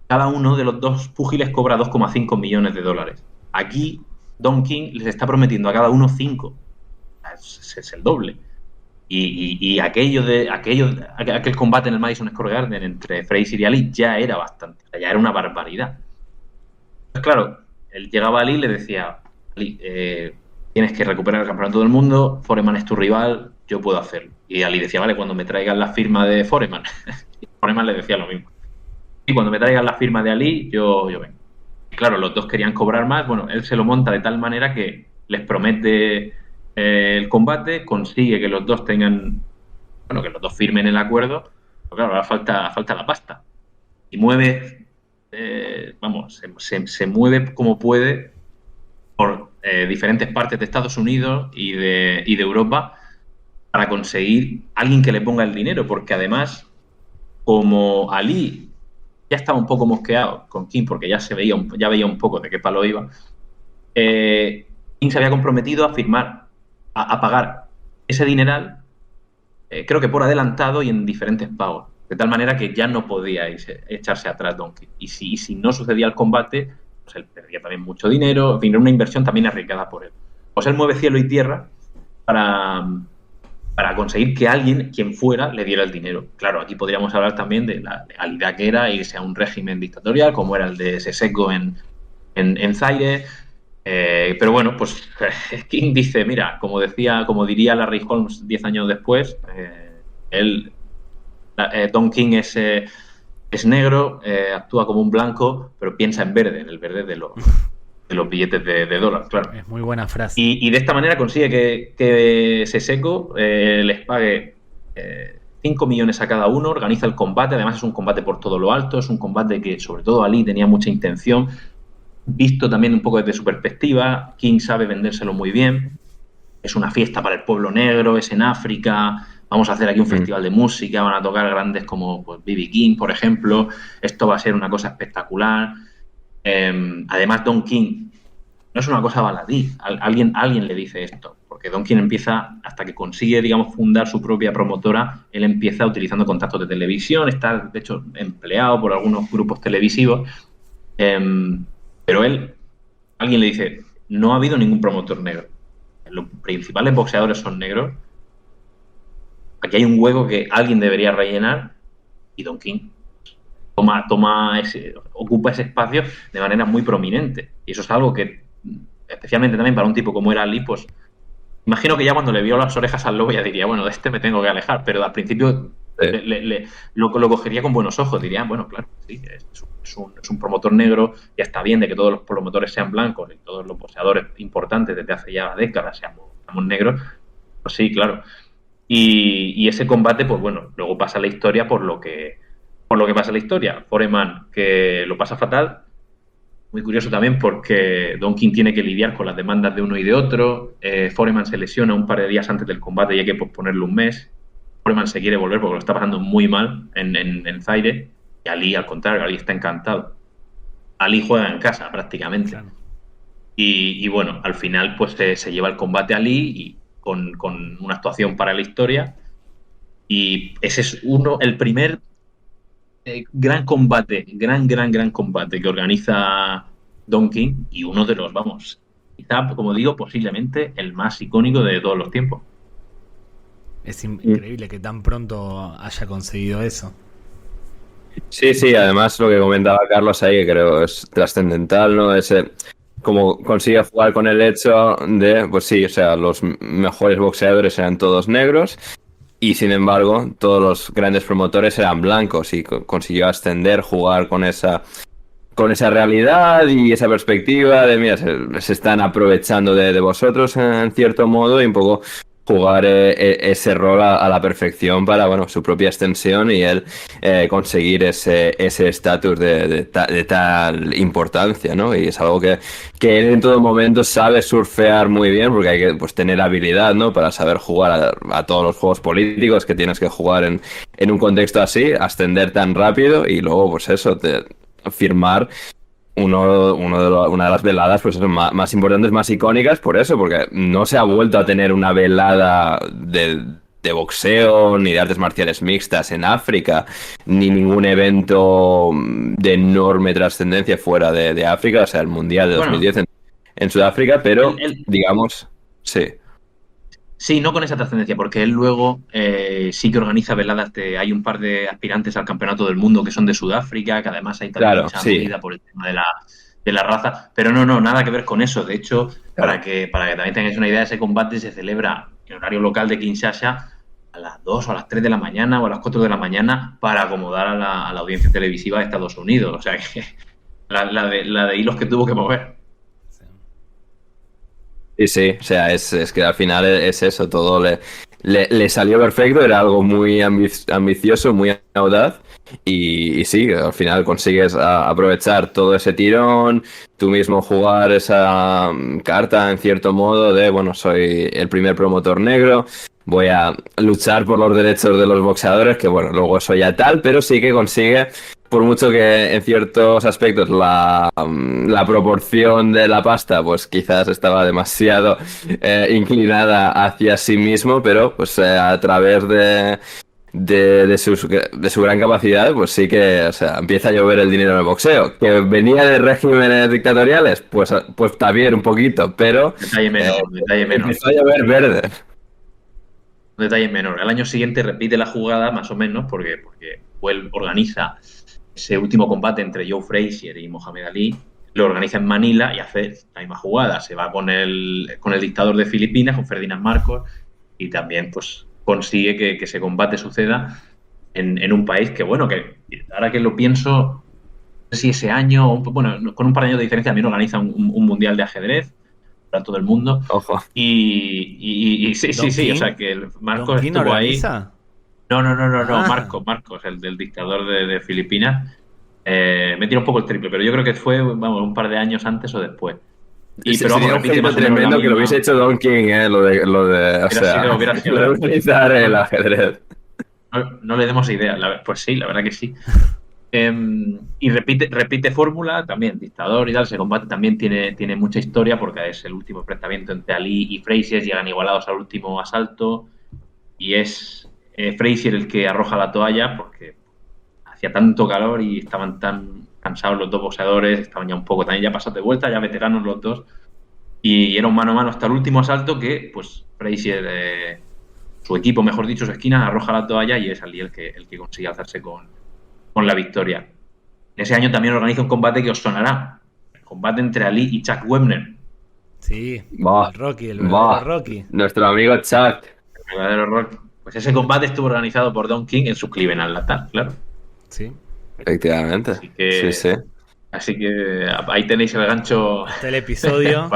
cada uno de los dos púgiles cobra 2,5 millones de dólares. Aquí Don King les está prometiendo a cada uno 5. Es el doble. Y aquel combate en el Madison Square Garden entre Frazier y Ali ya era bastante, o sea, ya era una barbaridad. Pues claro, él llegaba a Ali y le decía, Ali, tienes que recuperar el campeonato del mundo, Foreman es tu rival, yo puedo hacerlo. Y Ali decía, vale, cuando me traigan la firma de Foreman. Y Foreman le decía lo mismo. Y cuando me traigan la firma de Ali, yo vengo. Y claro, los dos querían cobrar más. Bueno, él se lo monta de tal manera que les promete el combate, consigue que los dos tengan, bueno, que los dos firmen el acuerdo. Pero claro, ahora falta la pasta. Y mueve, se mueve como puede por diferentes partes de Estados Unidos y de Europa para conseguir alguien que le ponga el dinero, porque además, como Ali ya estaba un poco mosqueado con King porque ya veía un poco de qué palo iba. King se había comprometido a firmar, a pagar ese dineral, creo que por adelantado y en diferentes pagos, de tal manera que ya no podía echarse atrás Don King. Y si no sucedía el combate, pues él perdía también mucho dinero, en fin, era una inversión también arriesgada por él. Pues él mueve cielo y tierra para conseguir que alguien, quien fuera, le diera el dinero. Claro, aquí podríamos hablar también de la legalidad que era irse a un régimen dictatorial, como era el de Seseko en Zaire. Pero bueno, pues King dice, mira, como diría Larry Holmes 10 años después, Don King es negro, actúa como un blanco, pero piensa en verde, en el verde de los billetes de dólar, claro. Es muy buena frase. Y de esta manera consigue que Seseko les pague 5 millones a cada uno, organiza el combate, además es un combate por todo lo alto, es un combate que sobre todo Ali tenía mucha intención, visto también un poco desde su perspectiva. King sabe vendérselo muy bien, es una fiesta para el pueblo negro, es en África, vamos a hacer aquí un festival de música, van a tocar grandes como pues, B.B. King, por ejemplo, esto va a ser una cosa espectacular. Además, Don King no es una cosa baladí, alguien le dice esto, porque Don King empieza, hasta que consigue, digamos, fundar su propia promotora, él empieza utilizando contactos de televisión, está, de hecho, empleado por algunos grupos televisivos, pero alguien le dice, no ha habido ningún promotor negro, los principales boxeadores son negros, aquí hay un hueco que alguien debería rellenar y Don King ocupa ese espacio de manera muy prominente. Y eso es algo que, especialmente también para un tipo como era Ali, pues imagino que ya cuando le vio las orejas al lobo ya diría, bueno, de este me tengo que alejar, pero al principio lo cogería con buenos ojos, diría, bueno, claro, sí, es un promotor negro, ya está bien de que todos los promotores sean blancos y todos los boxeadores importantes desde hace ya décadas seamos negros, pues sí, claro. Y ese combate, pues bueno, luego pasa la historia por lo que pasa la historia. Foreman, que lo pasa fatal, Muy curioso también porque Don King tiene que lidiar con las demandas de uno y de otro. Foreman se lesiona un par de días antes del combate y hay que posponerlo un mes. Foreman se quiere volver porque lo está pasando muy mal en Zaire. Y Ali, al contrario, Ali está encantado. Ali juega en casa prácticamente. Claro. Y bueno, al final pues se lleva el combate a Ali y con una actuación para la historia. Y ese es el primer gran combate, gran combate que organiza Don King y uno de los, vamos, quizá, como digo, posiblemente el más icónico de todos los tiempos. Es increíble que tan pronto haya conseguido eso. Sí, sí, además lo que comentaba Carlos ahí, que creo es trascendental, ¿no? Ese, como consigue jugar con el hecho de, pues sí, o sea, los mejores boxeadores eran todos negros y sin embargo todos los grandes promotores eran blancos y consiguió ascender, jugar con esa realidad y esa perspectiva de, mira, se están aprovechando de vosotros en cierto modo y un poco jugar ese rol a la perfección para, bueno, su propia extensión y él conseguir ese estatus de tal importancia, ¿no? Y es algo que él en todo momento sabe surfear muy bien porque hay que, pues, tener habilidad, ¿no? Para saber jugar a todos los juegos políticos que tienes que jugar en un contexto así, ascender tan rápido y luego, pues eso, firmar una de las veladas pues más importantes, más icónicas, por eso, porque no se ha vuelto a tener una velada de boxeo ni de artes marciales mixtas en África, ni ningún evento de enorme trascendencia fuera de África, o sea, el Mundial de 2010 en Sudáfrica, pero digamos, sí. Sí, no con esa trascendencia, porque él luego sí que organiza veladas. Hay un par de aspirantes al campeonato del mundo que son de Sudáfrica, que además hay también mucha movida por el tema de la raza. Pero no, nada que ver con eso. De hecho, para que también tengáis una idea, ese combate se celebra en horario local de Kinshasa a las 2 o a las 3 de la mañana o a las 4 de la mañana para acomodar a la audiencia televisiva de Estados Unidos. O sea que la de hilos que tuvo que mover. Sí, sí, o sea, es que al final es eso, todo le salió perfecto, era algo muy ambicioso, muy audaz y sí, al final consigues aprovechar todo ese tirón, tú mismo jugar esa carta en cierto modo de, bueno, soy el primer promotor negro, voy a luchar por los derechos de los boxeadores, que bueno, luego eso ya tal, pero sí que consigue, por mucho que en ciertos aspectos la proporción de la pasta pues quizás estaba demasiado inclinada hacia sí mismo, pero pues a través de su gran capacidad, pues sí que, o sea, empieza a llover el dinero en el boxeo. Que venía de regímenes dictatoriales, pues también un poquito, pero detalle menor. Empezó a llover verde. Un detalle menor. Al año siguiente repite la jugada, más o menos, porque él organiza ese último combate entre Joe Frazier y Mohamed Ali, lo organiza en Manila y hace la misma jugada. Se va con el dictador de Filipinas, con Ferdinand Marcos, y también pues consigue que ese combate suceda en un país que, bueno, que ahora que lo pienso, no sé si ese año, bueno, con un par de años de diferencia, también organiza un mundial de ajedrez para todo el mundo. Ojo. Y sí, o sea que Marcos estuvo ahí. No, Marcos, el del dictador de Filipinas. Me tira un poco el triple, pero yo creo que fue, vamos, un par de años antes o después. Pero vamos, repite más tremendo que lo hubiese hecho Don King, lo de o sea, organizar el ajedrez. No le demos idea. Pues sí, la verdad que sí. Y repite fórmula también, dictador y tal. Ese combate también tiene mucha historia porque es el último enfrentamiento entre Ali y Frazier, llegan igualados al último asalto y es Frazier el que arroja la toalla porque hacía tanto calor y estaban tan cansados los dos boxeadores, estaban ya un poco también ya pasados de vuelta, ya veteranos los dos, y era un mano a mano hasta el último asalto que pues Frazier, su equipo, mejor dicho, su esquina, arroja la toalla y es Ali el que consigue alzarse con la victoria. En ese año también organiza un combate que os sonará, el combate entre Ali y Chuck Webner. Sí, el verdadero Rocky. Nuestro amigo Chuck. El verdadero Rocky. Pues ese combate estuvo organizado por Don King en su Cleveland natal, claro. Sí. Efectivamente. Así que ahí tenéis el gancho. Hasta el episodio.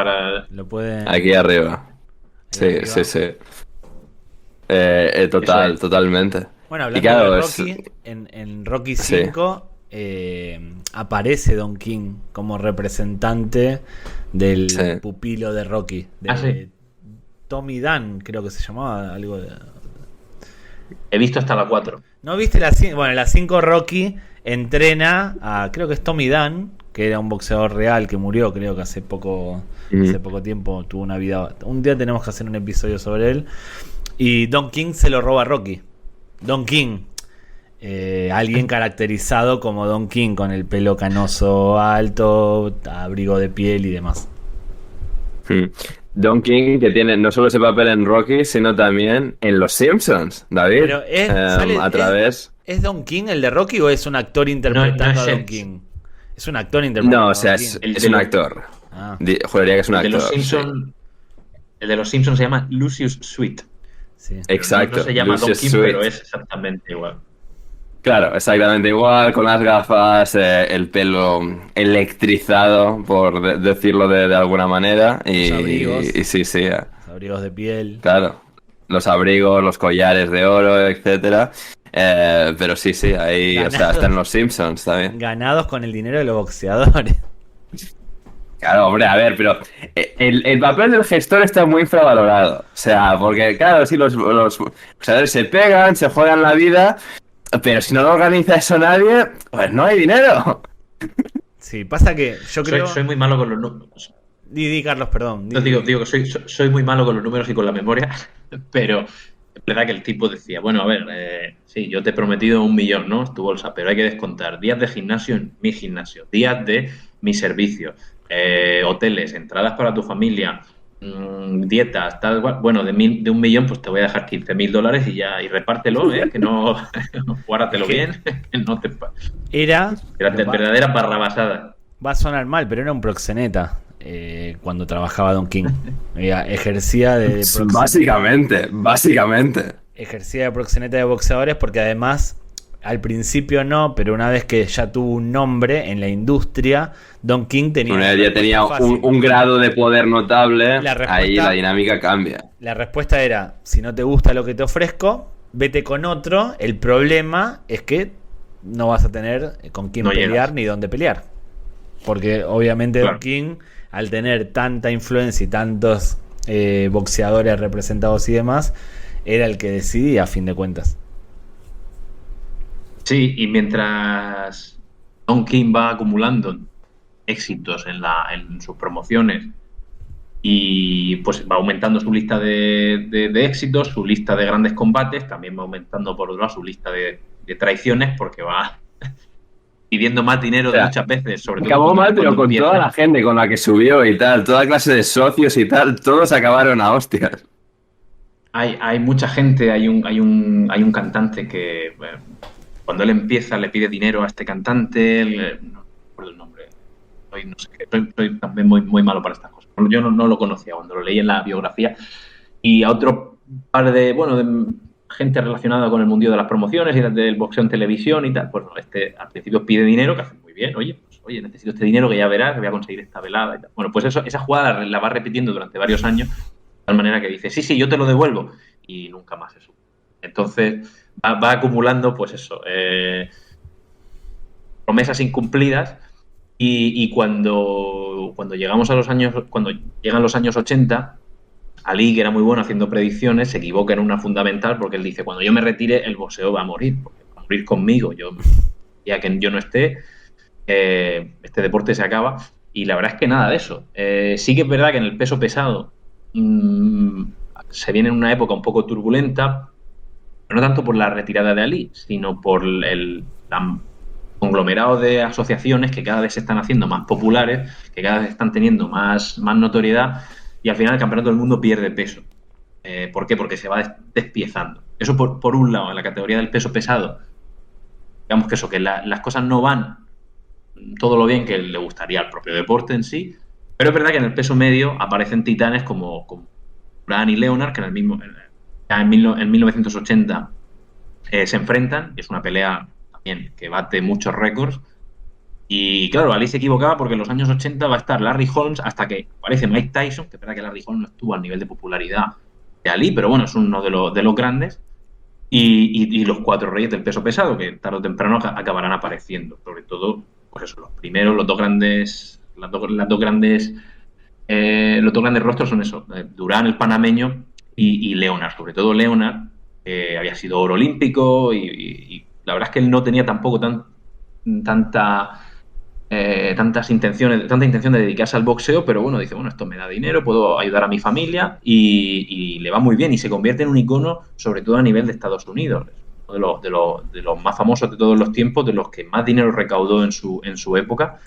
Lo pueden... Aquí arriba. Sí. Totalmente. Bueno, hablando de Rocky, en Rocky 5, aparece Don King como representante del Sí. pupilo de Rocky. De Sí. Tommy Dunn, creo que se llamaba algo de... He visto hasta la 4. ¿No viste la 5? Bueno, la 5 Rocky entrena a, creo que es Tommy Dunn, que era un boxeador real que murió, creo que hace poco tiempo, tuvo una vida... Un día tenemos que hacer un episodio sobre él. Y Don King se lo roba a Rocky. Don King, alguien caracterizado como Don King, con el pelo canoso alto, abrigo de piel y demás. Don King, que tiene no solo ese papel en Rocky, sino también en Los Simpsons, David. Pero A través... ¿Es Don King el de Rocky o es un actor interpretando no es a Don él. King? Es un actor interpretando No, a o sea, Don es, King. es un actor. Ah, Juraría que es un El de actor. los Simpsons, el de los Simpsons se llama Lucius Sweet. sí. Pero Exacto. No se llama Don Lucius King, Sweet. pero es exactamente igual. Claro, exactamente igual, con las gafas, el pelo electrizado, por decirlo de alguna manera. Y, Los abrigos. y sí, Los abrigos de piel. claro. Los abrigos, los collares de oro, etcétera. Pero sí, ahí, o sea, Ganado. están los Simpsons también. Ganados con el dinero de los boxeadores. Claro, hombre, a ver, pero el papel del gestor está muy infravalorado. O sea, porque, claro, si los boxeadores se pegan, se juegan la vida, pero si no lo organiza eso nadie, pues no hay dinero. Sí, pasa que yo creo... Soy muy malo con los números. Di, Carlos, perdón. No, digo que soy muy malo con los números y con la memoria, pero es verdad que el tipo decía, bueno, a ver, sí, yo te he prometido 1 millón, ¿no? Es tu bolsa, pero hay que descontar días de gimnasio en mi gimnasio, días de mi servicio, hoteles, entradas para tu familia, dietas, tal cual. Bueno, de 1 millón, pues te voy a dejar $15.000 y ya, y repártelo, que no, guárdatelo bien, no te... Era verdadera barrabasada. va a sonar mal, pero era un proxeneta cuando trabajaba Don King. Ejercía de Básicamente. Ejercía de proxeneta de boxeadores porque además, al principio no, pero una vez que ya tuvo un nombre en la industria, Don King Ya tenía un grado de poder notable, ahí la dinámica cambia. La respuesta era, si no te gusta lo que te ofrezco, vete con otro. El problema es que no vas a tener con quién pelear llegas. ni dónde pelear. Porque obviamente Claro. Don King, al tener tanta influencia y tantos boxeadores representados y demás, era el que decidía a fin de cuentas. Sí, y mientras Don King va acumulando éxitos en sus promociones y pues va aumentando su lista de éxitos, su lista de grandes combates, también va aumentando por otro lado su lista de traiciones porque va pidiendo más dinero muchas veces, sobre todo. Acabó mal, pero con toda la gente con la que subió y tal, toda clase de socios y tal, todos acabaron a hostias. Hay mucha gente, hay un cantante que cuando él empieza le pide dinero a este cantante, no recuerdo el nombre, no sé qué, soy también muy malo para estas cosas. Yo no lo conocía cuando lo leí en la biografía, y a otro par de gente relacionada con el mundo de las promociones y del boxeo en televisión y tal, pues al principio pide dinero, que hace muy bien, oye, necesito este dinero que ya verás, que voy a conseguir esta velada y tal. Bueno, pues esa jugada la va repitiendo durante varios años, de tal manera que dice, sí, yo te lo devuelvo, y nunca más eso. Entonces va acumulando, pues eso, promesas incumplidas, y cuando llegamos a cuando llegan los años 80, Ali, que era muy bueno haciendo predicciones, se equivoca en una fundamental, porque él dice, cuando yo me retire, el boxeo va a morir, porque va a morir conmigo. Ya que yo no esté, este deporte se acaba. Y la verdad es que nada de eso. Sí que es verdad que en el peso pesado se viene en una época un poco turbulenta, pero no tanto por la retirada de Ali, sino por el conglomerado de asociaciones que cada vez se están haciendo más populares, que cada vez están teniendo más notoriedad, y al final el campeonato del mundo pierde peso. ¿Por qué? Porque se va despiezando. Eso por un lado, en la categoría del peso pesado, digamos que eso, que las cosas no van todo lo bien que le gustaría al propio deporte en sí, pero es verdad que en el peso medio aparecen titanes como Bryan y Leonard, que en 1980 se enfrentan, y es una pelea también que bate muchos récords. Y claro, Ali se equivocaba porque en los años 80 va a estar Larry Holmes hasta que aparece Mike Tyson, que es verdad que Larry Holmes no estuvo al nivel de popularidad de Ali, pero bueno, es uno de los grandes. Y los 4 reyes del peso pesado, que tarde o temprano acabarán apareciendo, sobre todo pues eso, los primeros, los dos grandes rostros son eso, Durán, el panameño, y Leonard, sobre todo Leonard, había sido oro olímpico y la verdad es que él no tenía tampoco tanta intención de dedicarse al boxeo, pero bueno, dice, bueno, esto me da dinero, puedo ayudar a mi familia y le va muy bien y se convierte en un icono, sobre todo a nivel de Estados Unidos, uno de los más famosos de todos los tiempos, de los que más dinero recaudó en su época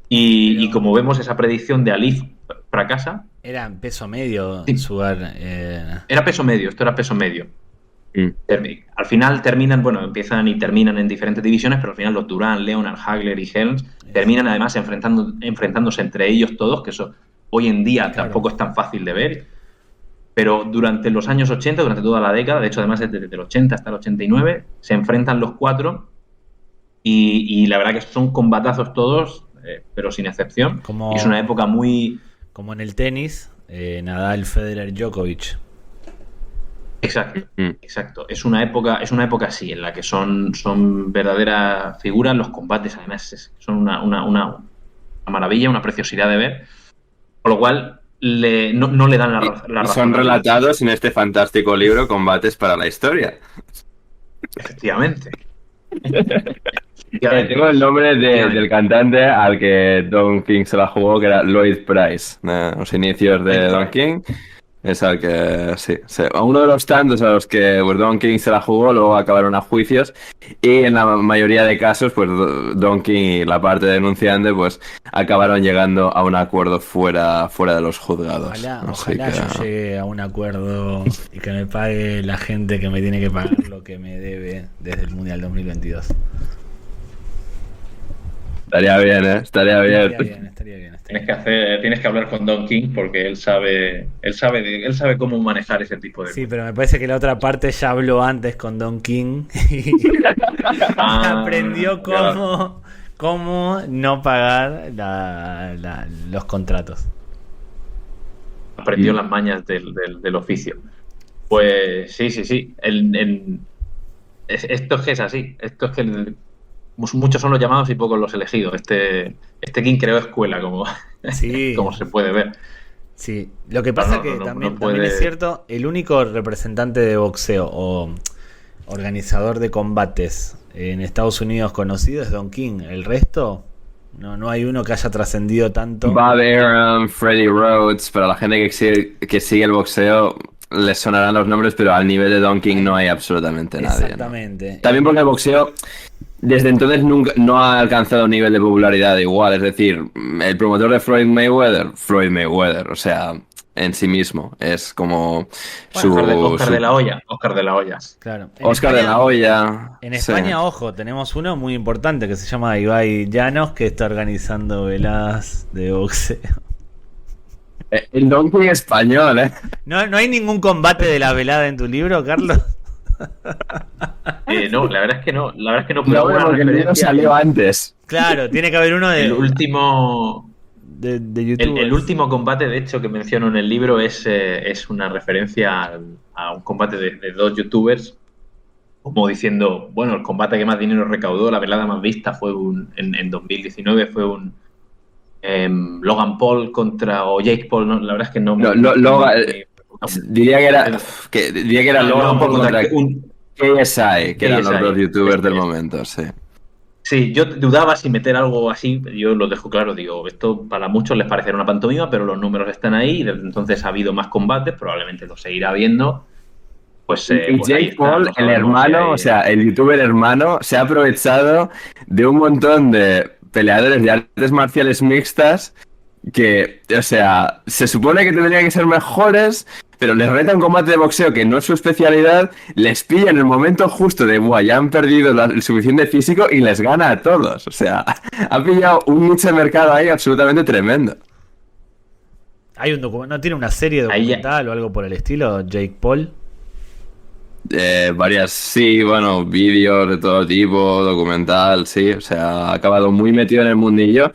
y como vemos esa predicción de Alif fracasa. Era en peso medio, Sí. Sugar. Era peso medio, esto era peso medio. Al final empiezan y terminan en diferentes divisiones, pero al final los Durán, Leonard, Hagler y Helms terminan además enfrentándose entre ellos todos, que eso hoy en día tampoco es tan fácil de ver. Pero durante los años 80, durante toda la década, de hecho además desde el 80 hasta el 89, se enfrentan los cuatro y la verdad que son combatazos todos, pero sin excepción. Como- Y es una época muy... Como en el tenis, Nadal, Federer, Djokovic. Exacto, exacto. Es una época así, en la que son verdaderas figuras. Los combates, además, son una maravilla, una preciosidad de ver. Por lo cual, no le dan la Y razón. son relatados en este fantástico libro Combates para la Historia. Efectivamente. Tengo el nombre del cantante al que Don King se la jugó, que era Lloyd Price. Los inicios de Lloyd Don Price. King. Es al que, sí. Uno de los tantos a los que pues, Don King se la jugó, luego acabaron a juicios. Y en la mayoría de casos, pues Don King y la parte denunciante, pues acabaron llegando a un acuerdo fuera de los juzgados. Ojalá Así que- yo llegue a un acuerdo y que me pague la gente que me tiene que pagar lo que me debe desde el Mundial 2022. Estaría bien, ¿eh? Estaría bien. Estaría bien. Tienes que hablar con Don King porque él sabe cómo manejar ese tipo de Sí, pero me parece que la otra parte ya habló antes con Don King y aprendió cómo no pagar los contratos. aprendió las mañas del oficio. Pues sí. Esto es que es así. Esto es que muchos son los llamados y pocos los elegidos. Este King creó escuela, Sí. como se puede ver. Sí, lo que pasa No, que no también puede- es cierto, el único representante de boxeo o organizador de combates en Estados Unidos conocido es Don King. El resto, no hay uno que haya trascendido tanto. Bob Arum, Freddie Rhodes, para la gente que sigue el boxeo, les sonarán los nombres, pero al nivel de Don King no hay absolutamente nadie. ¿no? Exactamente. También porque el boxeo desde entonces nunca no ha alcanzado un nivel de popularidad igual. Es decir, el promotor de Floyd Mayweather, o sea, en sí mismo es como Oscar de la Hoya. Claro. Oscar de la Hoya. En sí. España, ojo, tenemos uno muy importante que se llama Ibai Llanos, que está organizando veladas de boxeo. El Don King español, ¿eh? ¿No hay ningún combate de la velada en tu libro, Carlos? No, la verdad es que no. Pero No, alguna porque el libro referencia- salió antes. Claro, tiene que haber uno El último de YouTube. el último combate, de hecho, que menciono en el libro es una referencia a un combate de dos youtubers, como diciendo, bueno, el combate que más dinero recaudó, la velada más vista fue en 2019 fue un Logan Paul o Jake Paul, ¿no? La verdad es que no. Diría que era Logan Paul contra un- KSI, que eran los KSI, dos youtubers del es. momento, sí. Sí, yo dudaba si meter algo así, yo lo dejo claro, digo, esto para muchos les parecerá una pantomima, pero los números están ahí, y desde entonces ha habido más combates, probablemente lo seguirá habiendo. Pues, Y pues ahí Jake está, Paul, no el sabemos hermano, si hay- o sea, el youtuber hermano, se ha aprovechado de un montón de peleadores de artes marciales mixtas que, o sea, se supone que tendrían que ser mejores, pero les reta un combate de boxeo que no es su especialidad, les pilla en el momento justo de, buah, ya han perdido el suficiente físico y les gana a todos. O sea, ha pillado un nicho de mercado ahí absolutamente tremendo. Hay un documento, ¿no tiene una serie Ahí ya. documental o algo por el estilo, Jake Paul? Varias, sí, bueno, vídeos de todo tipo, documental, sí, o sea, ha acabado muy metido en el mundillo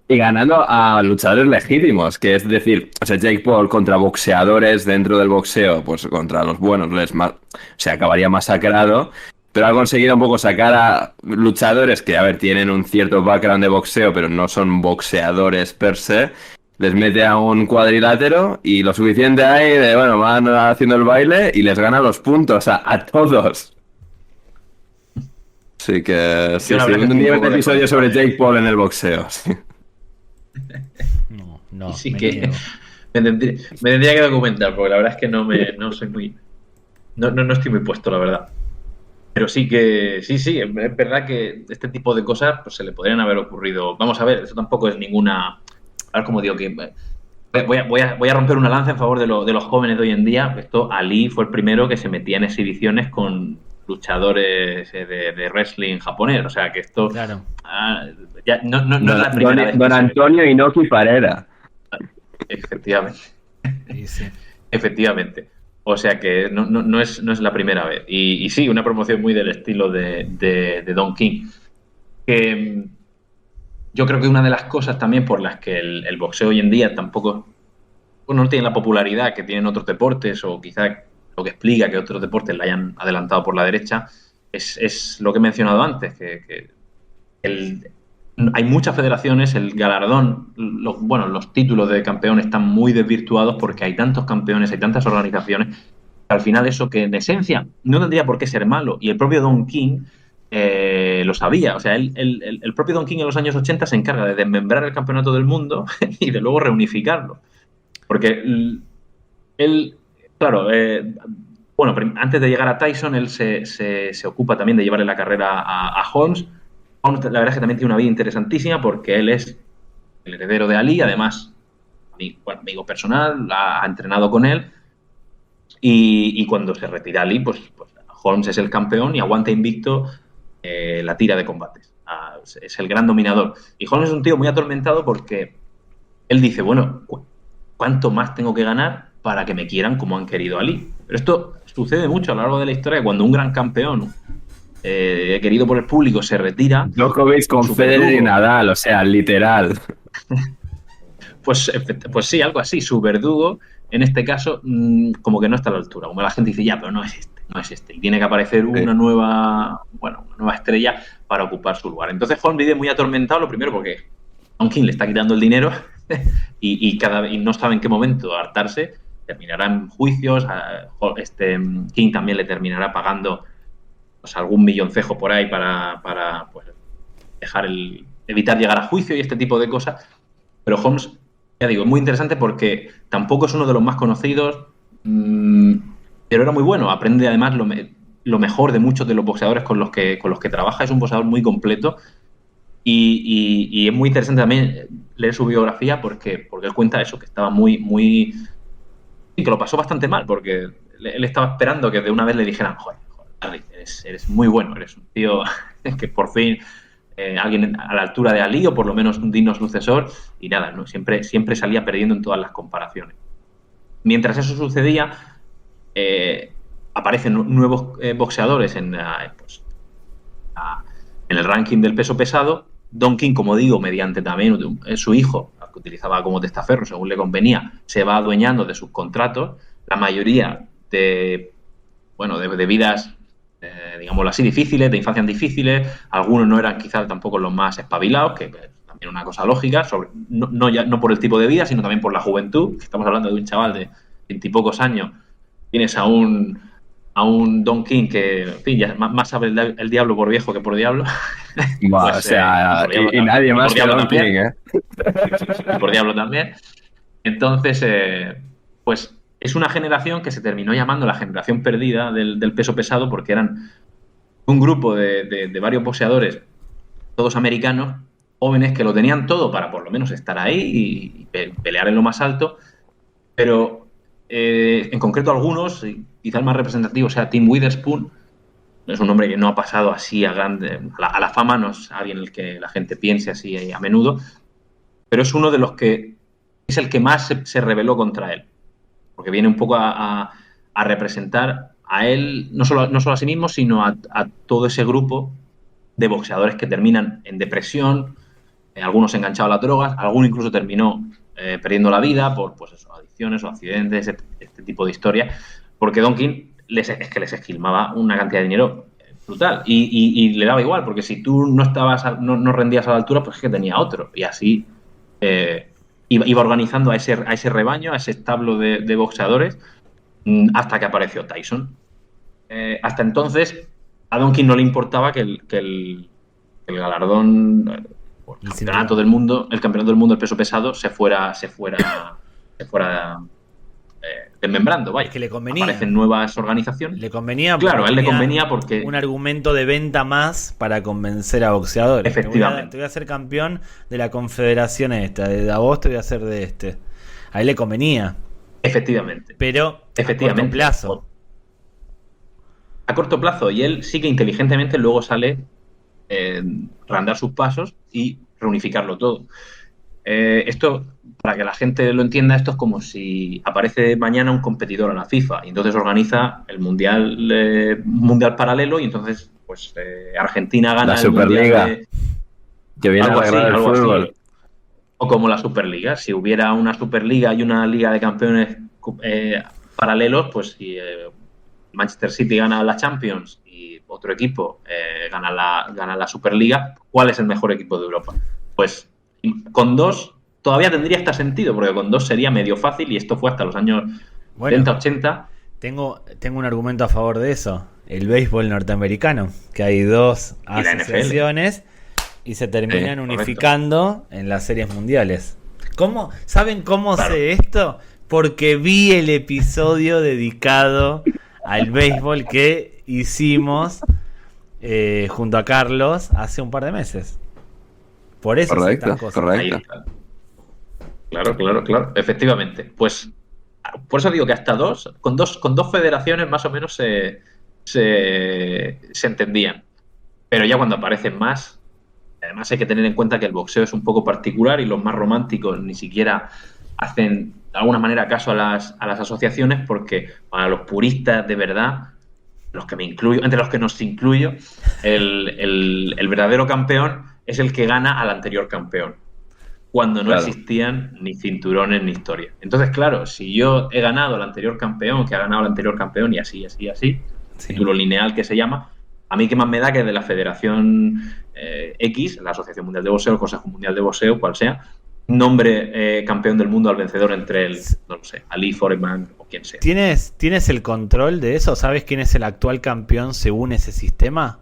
y ganando a luchadores legítimos, que es decir, o sea, Jake Paul contra boxeadores dentro del boxeo, pues contra los buenos, o sea, acabaría masacrado, pero ha conseguido un poco sacar a luchadores que, a ver, tienen un cierto background de boxeo, pero no son boxeadores per se. Les mete a un cuadrilátero y lo suficiente hay de, bueno, van haciendo el baile y les gana los puntos a todos. Así que sí, un día un episodio sobre Jake Paul en el boxeo. Sí. No, sí que me tendría que documentar, porque la verdad es que no soy muy... No estoy muy puesto, la verdad. Pero sí que, sí, es verdad que este tipo de cosas pues se le podrían haber ocurrido. Vamos a ver, eso tampoco es ninguna... A ver cómo digo que... Voy a romper una lanza en favor de los jóvenes de hoy en día. Esto, Ali fue el primero que se metía en exhibiciones con luchadores de wrestling japonés. O sea que esto... Claro. Ya, no es la primera vez. Don Antonio Inoki Parera. Efectivamente. Sí. Efectivamente. O sea que no es la primera vez. Y sí, una promoción muy del estilo de Don King. Que yo creo que una de las cosas también por las que el boxeo hoy en día tampoco no tiene la popularidad que tienen otros deportes, o quizá lo que explica que otros deportes la hayan adelantado por la derecha, es lo que he mencionado antes, que hay muchas federaciones, el galardón, los títulos de campeón están muy desvirtuados porque hay tantos campeones, hay tantas organizaciones, que al final eso que en esencia no tendría por qué ser malo. Y el propio Don King lo sabía. O sea, el propio Don King en los años 80 se encarga de desmembrar el campeonato del mundo y de luego reunificarlo. Porque él, claro, antes de llegar a Tyson, él se ocupa también de llevarle la carrera a Holmes. La verdad es que también tiene una vida interesantísima porque él es el heredero de Ali, además amigo personal, ha entrenado con él y cuando se retira Ali, pues Holmes es el campeón y aguanta invicto la tira de combates. Es el gran dominador. Y Holmes es un tío muy atormentado porque él dice, bueno, ¿cuánto más tengo que ganar para que me quieran como han querido a Ali? Pero esto sucede mucho a lo largo de la historia, cuando un gran campeón querido por el público se retira. Djokovic con Federer y Nadal, o sea, literal. Pues sí, algo así. Su verdugo, en este caso, como que no está a la altura. Como la gente dice, ya, pero no es este. Y tiene que aparecer una nueva estrella para ocupar su lugar. Entonces Holmes vive muy atormentado, lo primero porque Don King le está quitando el dinero y no sabe en qué momento hartarse. Terminará en juicios. King también le terminará pagando algún milloncejo por ahí para pues, evitar llegar a juicio y este tipo de cosas. Pero Holmes, ya digo, es muy interesante porque tampoco es uno de los más conocidos, pero era muy bueno. Aprende además lo mejor de muchos de los boxeadores con los que trabaja. Es un boxeador muy completo y es muy interesante también leer su biografía porque él cuenta eso, que estaba muy que lo pasó bastante mal porque él estaba esperando que de una vez le dijeran, joder, eres muy bueno, eres un tío que por fin alguien a la altura de Ali o por lo menos un digno sucesor, y nada, ¿no? Siempre salía perdiendo en todas las comparaciones. Mientras eso sucedía, aparecen nuevos boxeadores en el ranking del peso pesado. Don King, como digo, mediante también su hijo, que utilizaba como testaferro según le convenía, se va adueñando de sus contratos. La mayoría de vidas, digámoslo así, difíciles, de infancias difíciles. Algunos no eran quizás tampoco los más espabilados, que es también una cosa lógica, no por el tipo de vida, sino también por la juventud. Estamos hablando de un chaval de 20 y pocos años. Tienes a un Don King que, en fin, ya más sabe el diablo por viejo que por diablo. Pues, o sea, y nadie más que Don King, ¿eh? Y por diablo también. Entonces, pues es una generación que se terminó llamando la generación perdida del peso pesado porque eran un grupo de varios boxeadores, todos americanos, jóvenes que lo tenían todo para por lo menos estar ahí y pelear en lo más alto, pero en concreto algunos, quizá el más representativo sea Tim Witherspoon. Es un hombre que no ha pasado así a la fama, no es alguien en el que la gente piense así a menudo, pero es uno de los que es el que más se rebeló contra él, porque viene un poco a representar a él, no solo a sí mismo, sino a todo ese grupo de boxeadores que terminan en depresión, algunos enganchados a las drogas, alguno incluso terminó perdiendo la vida por adicciones o accidentes, este tipo de historias, porque Don King les esquilmaba una cantidad de dinero brutal. Y le daba igual, porque si tú no no rendías a la altura, pues es que tenía otro. Y así iba organizando a ese rebaño, a ese establo de boxeadores, hasta que apareció Tyson. Hasta entonces, a Donkin no le importaba que el galardón, el campeonato del mundo del peso pesado se fuera desmembrando, vaya. Es que le convenía. Aparecen nuevas organizaciones. Le convenía, claro, a él le convenía porque un argumento de venta más para convencer a boxeadores. Efectivamente. Te voy a hacer campeón de la confederación esta, de Davos te voy a hacer de este. A él le convenía. Efectivamente. Pero a corto plazo. A corto plazo, y él sí que inteligentemente luego sale reandar sus pasos y reunificarlo todo. Esto, para que la gente lo entienda, esto es como si aparece mañana un competidor a la FIFA y entonces organiza el mundial paralelo y entonces pues Argentina gana la Superliga, que viene a arreglar el fútbol. Así. O como la Superliga, si hubiera una Superliga y una Liga de Campeones paralelos, pues si Manchester City gana la Champions y otro equipo gana la Superliga, ¿cuál es el mejor equipo de Europa? Pues con dos todavía tendría hasta sentido, porque con dos sería medio fácil y esto fue hasta los años 70-80. Tengo un argumento a favor de eso. El béisbol norteamericano, que hay dos asociaciones y se terminan unificando en las series mundiales. ¿Saben cómo sé esto? Porque vi el episodio dedicado al béisbol que hicimos junto a Carlos hace un par de meses. Por eso correcto. Claro. Efectivamente. Pues por eso digo que hasta con dos federaciones más o menos se entendían. Pero ya cuando aparecen más, además hay que tener en cuenta que el boxeo es un poco particular y los más románticos ni siquiera hacen de alguna manera caso a las asociaciones, porque para los puristas de verdad, los que me incluyo, entre los que nos incluyo, el verdadero campeón es el que gana al anterior campeón, cuando no existían ni cinturones ni historia. Entonces, claro, si yo he ganado al anterior campeón, que ha ganado al anterior campeón y así, título lineal que se llama, a mí qué más me da que de la Federación X, la Asociación Mundial de Boxeo, el Consejo Mundial de Boxeo, cual sea, nombre campeón del mundo al vencedor entre no lo sé, Ali, Foreman o quien sea. ¿Tienes el control de eso? ¿Sabes quién es el actual campeón según ese sistema?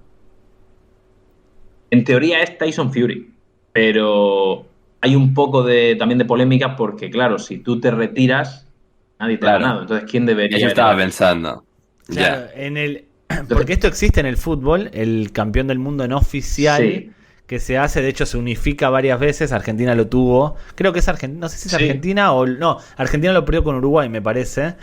En teoría es Tyson Fury, pero hay un poco también de polémica porque, claro, si tú te retiras, nadie te ha ganado. Entonces, ¿quién debería? Yo estaba pensando. Claro, porque esto existe en el fútbol, el campeón del mundo no oficial que se hace, de hecho se unifica varias veces. Argentina lo tuvo, creo que es Argentina, no sé si es Argentina o no, Argentina lo perdió con Uruguay, me parece,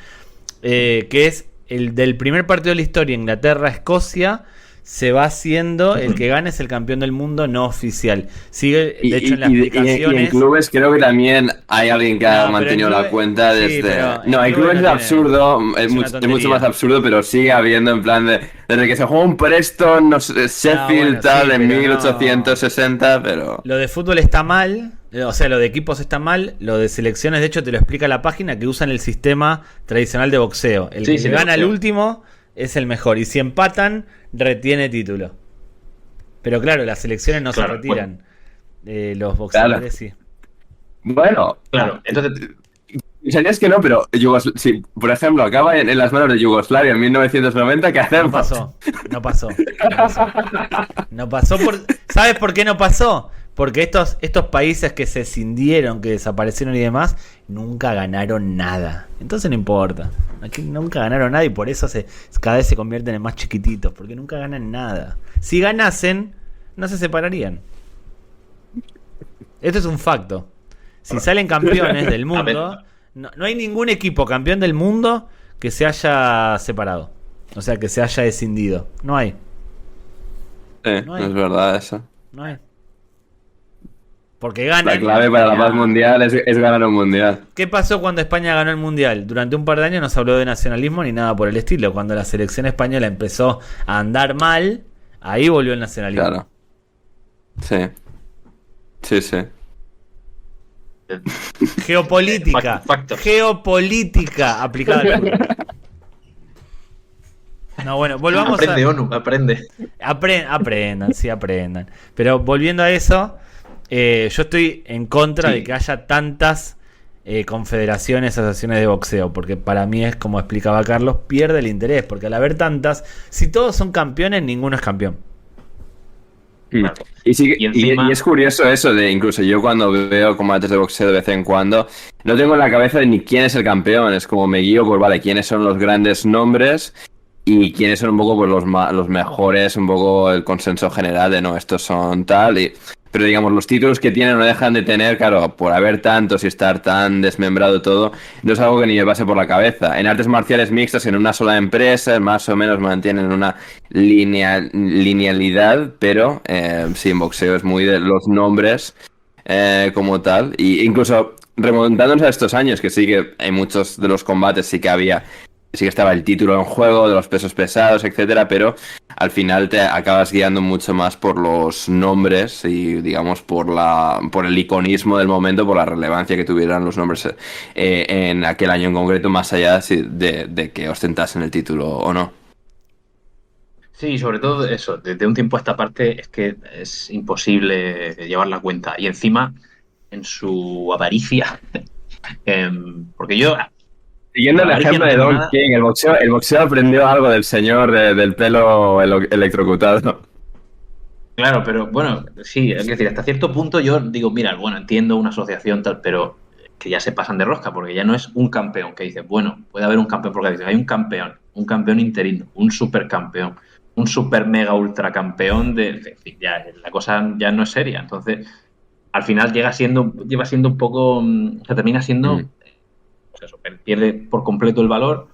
que es el del primer partido de la historia, Inglaterra-Escocia. Se va haciendo, el que gane es el campeón del mundo no oficial. Sigue, de hecho, en las aplicaciones. Y en clubes creo que también hay alguien que ha mantenido la cuenta desde. En clubes es absurdo, es mucho más absurdo, pero sigue habiendo en plan desde que se juega un Preston, no sé, Sheffield, en 1860, pero. Lo de fútbol está mal, o sea, lo de equipos está mal, lo de selecciones, de hecho, te lo explica la página, que usan el sistema tradicional de boxeo. El que gana el último es el mejor, y si empatan, retiene título. Pero claro, las selecciones no se retiran. Los boxeadores sí. Bueno, claro. Entonces, pensarías que no, pero si, por ejemplo, acaba en las manos de Yugoslavia en 1990, ¿qué hacemos? No pasó. ¿Sabes por qué no pasó? Porque estos países que se escindieron, que desaparecieron y demás, nunca ganaron nada. Entonces no importa. Aquí nunca ganaron nada y por eso cada vez se convierten en más chiquititos. Porque nunca ganan nada. Si ganasen, no se separarían. Esto es un facto. Si salen campeones del mundo, no hay ningún equipo campeón del mundo que se haya separado. O sea, que se haya escindido. No hay. No es verdad eso. No hay. Porque ganan. La clave para la paz mundial es ganar un mundial. ¿Qué pasó cuando España ganó el mundial? Durante un par de años no se habló de nacionalismo ni nada por el estilo. Cuando la selección española empezó a andar mal, ahí volvió el nacionalismo. Claro. Sí. Geopolítica. Geopolítica aplicada al fútbol. No, bueno, volvamos aprende, ONU, aprende. Aprendan, sí, aprendan. Pero volviendo a eso, yo estoy en contra de que haya tantas confederaciones, asociaciones de boxeo, porque para mí es como explicaba Carlos, pierde el interés, porque al haber tantas, si todos son campeones, ninguno es campeón. Claro. Y, sí, Y encima- y es curioso eso de incluso yo cuando veo combates de boxeo de vez en cuando, no tengo en la cabeza de ni quién es el campeón, es como me guío por, vale, quiénes son los grandes nombres y quiénes son un poco pues, los mejores, un poco el consenso general de no, estos son tal, pero digamos, los títulos que tienen no dejan de tener, claro, por haber tantos y estar tan desmembrado todo, no es algo que ni me pase por la cabeza. En artes marciales mixtas, en una sola empresa, más o menos mantienen una linealidad, pero sí, en boxeo es muy de los nombres como tal, y incluso remontándonos a estos años, que sí que en muchos de los combates sí que estaba el título en juego, de los pesos pesados, etcétera, pero al final te acabas guiando mucho más por los nombres y, digamos, por el iconismo del momento, por la relevancia que tuvieran los nombres en aquel año en concreto, más allá de que ostentasen el título o no. Sí, sobre todo eso, desde un tiempo a esta parte es que es imposible llevar la cuenta. Y encima, en su avaricia, porque yo, Siguiendo por el avaricia ejemplo no de tengo Don nada. King, el boxeo aprendió algo del señor del pelo electrocutado. Claro, pero bueno, sí, es decir, hasta cierto punto yo digo, mira, bueno, entiendo una asociación tal, pero que ya se pasan de rosca, porque ya no es un campeón, que dices, bueno, puede haber un campeón, porque dices, hay un campeón interino, un supercampeón, un super mega ultra campeón en fin, ya la cosa ya no es seria. Entonces, al final lleva siendo un poco, o sea, termina siendo, Mm. pues eso, pierde por completo el valor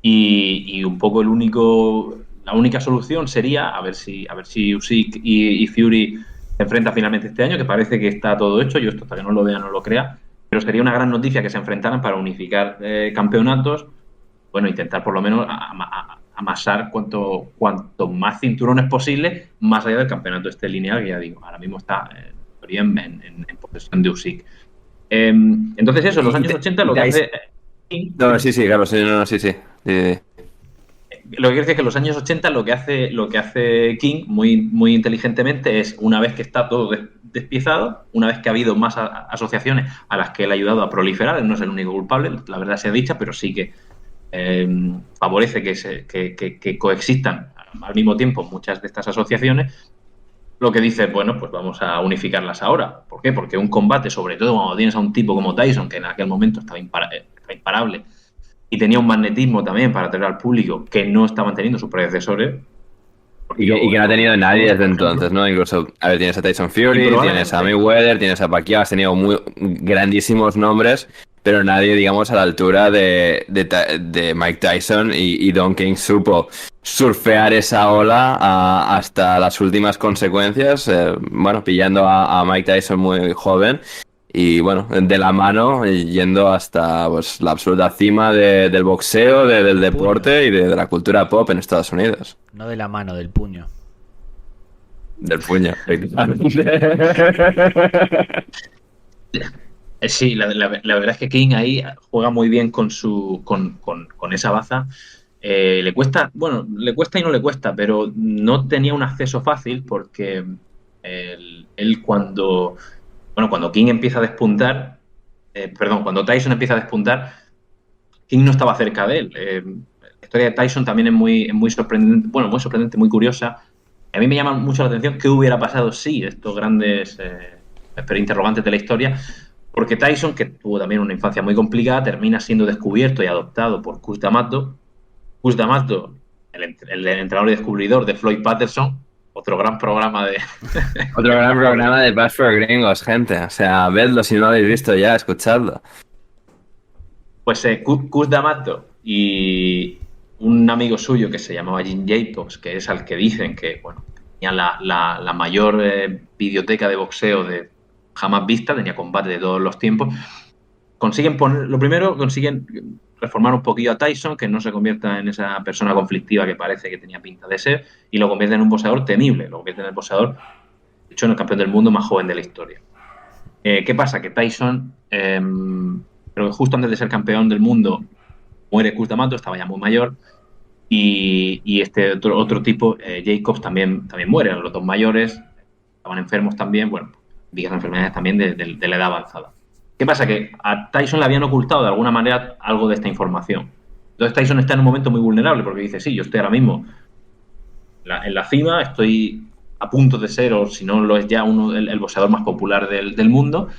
y un poco la única solución sería a ver si Usyk y Fury se enfrentan finalmente este año, que parece que está todo hecho, yo esto hasta que no lo vea no lo crea, pero sería una gran noticia que se enfrentaran para unificar campeonatos, bueno, intentar por lo menos amasar cuanto más cinturones posible, más allá del campeonato este lineal, que ya digo, ahora mismo está en posesión de Usyk. Entonces eso, en los años 80 lo que hace... No, sí, sí, claro, sí, no, no, sí, sí. Sí, Lo que quiero decir es que en los años 80 lo que hace King muy, muy inteligentemente es, una vez que está todo despiezado, una vez que ha habido más asociaciones a las que él ha ayudado a proliferar, él no es el único culpable, la verdad sea dicha, pero sí que favorece que coexistan al mismo tiempo muchas de estas asociaciones. Lo que dice, bueno, pues vamos a unificarlas ahora. ¿Por qué? Porque un combate, sobre todo cuando tienes a un tipo como Tyson, que en aquel momento estaba imparable, y tenía un magnetismo también para atraer al público que no estaban teniendo sus predecesores. Porque y que no ha tenido nadie desde por ejemplo, entonces, ¿no? Incluso, a ver, tienes a Tyson y Fury, tienes a probablemente, Mayweather, tienes a Pacquiao, has tenido muy grandísimos nombres, pero nadie, digamos, a la altura de Mike Tyson y Don King supo surfear esa ola hasta las últimas consecuencias, bueno, pillando a Mike Tyson muy joven. Y bueno, de la mano, yendo hasta pues, la absoluta cima del boxeo, del deporte y de la cultura pop en Estados Unidos. No de la mano, del puño. Del puño, efectivamente. sí, la verdad es que King ahí juega muy bien con esa baza. Le cuesta, bueno, le cuesta y no le cuesta, pero no tenía un acceso fácil porque él cuando King empieza a despuntar, perdón, cuando Tyson empieza a despuntar, King no estaba cerca de él. La historia de Tyson también es muy sorprendente, bueno, muy sorprendente, muy curiosa. A mí me llama mucho la atención qué hubiera pasado si estos grandes pero interrogantes de la historia, porque Tyson, que tuvo también una infancia muy complicada, termina siendo descubierto y adoptado por Cus D'Amato. Cus D'Amato, el entrenador y descubridor de Floyd Patterson, otro gran programa de... Otro gran programa de Bash for Gringos, gente. O sea, vedlo si no lo habéis visto ya, escuchadlo. Pues Cus D'Amato y un amigo suyo que se llamaba Jim Jacobs, que es al que dicen que bueno, tenía la mayor videoteca de boxeo jamás vista, tenía combate de todos los tiempos, consiguen reformar un poquillo a Tyson, que no se convierta en esa persona conflictiva que parece que tenía pinta de ser, y lo convierten en un boxeador temible, lo convierten en el boxeador, de hecho, en el campeón del mundo más joven de la historia. ¿Qué pasa? Que Tyson, pero justo antes de ser campeón del mundo, muere Cus D'Amato, estaba ya muy mayor, y este otro tipo, Jacobs, también muere. Los dos mayores estaban enfermos también, bueno, digas enfermedades también de la edad avanzada. ¿Qué pasa? Que a Tyson le habían ocultado de alguna manera algo de esta información. Entonces Tyson está en un momento muy vulnerable porque dice, sí, yo estoy ahora mismo en la cima, estoy a punto de ser, o si no lo es ya, el boxeador más popular del mundo,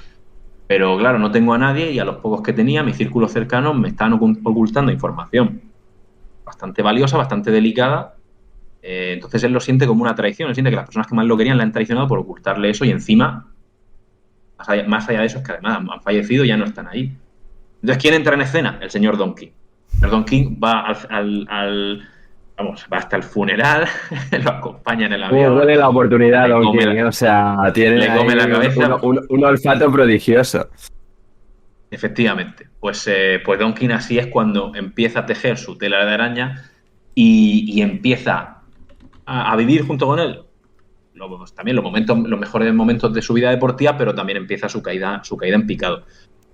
pero claro, no tengo a nadie y a los pocos que tenía, mis círculos cercanos me están ocultando información bastante valiosa, bastante delicada. Entonces él lo siente como una traición, él siente que las personas que más lo querían le han traicionado por ocultarle eso y encima, más allá de eso, es que además han fallecido y ya no están ahí. Entonces, ¿quién entra en escena? El señor Don King. El Don King va va hasta el funeral, lo acompaña en el avión. Tiene la oportunidad, Don King, o sea, tiene le come la cabeza. Un olfato prodigioso. Efectivamente. Pues Don King así es cuando empieza a tejer su tela de araña y empieza a vivir junto con él también los mejores momentos de su vida deportiva, pero también empieza su caída en picado.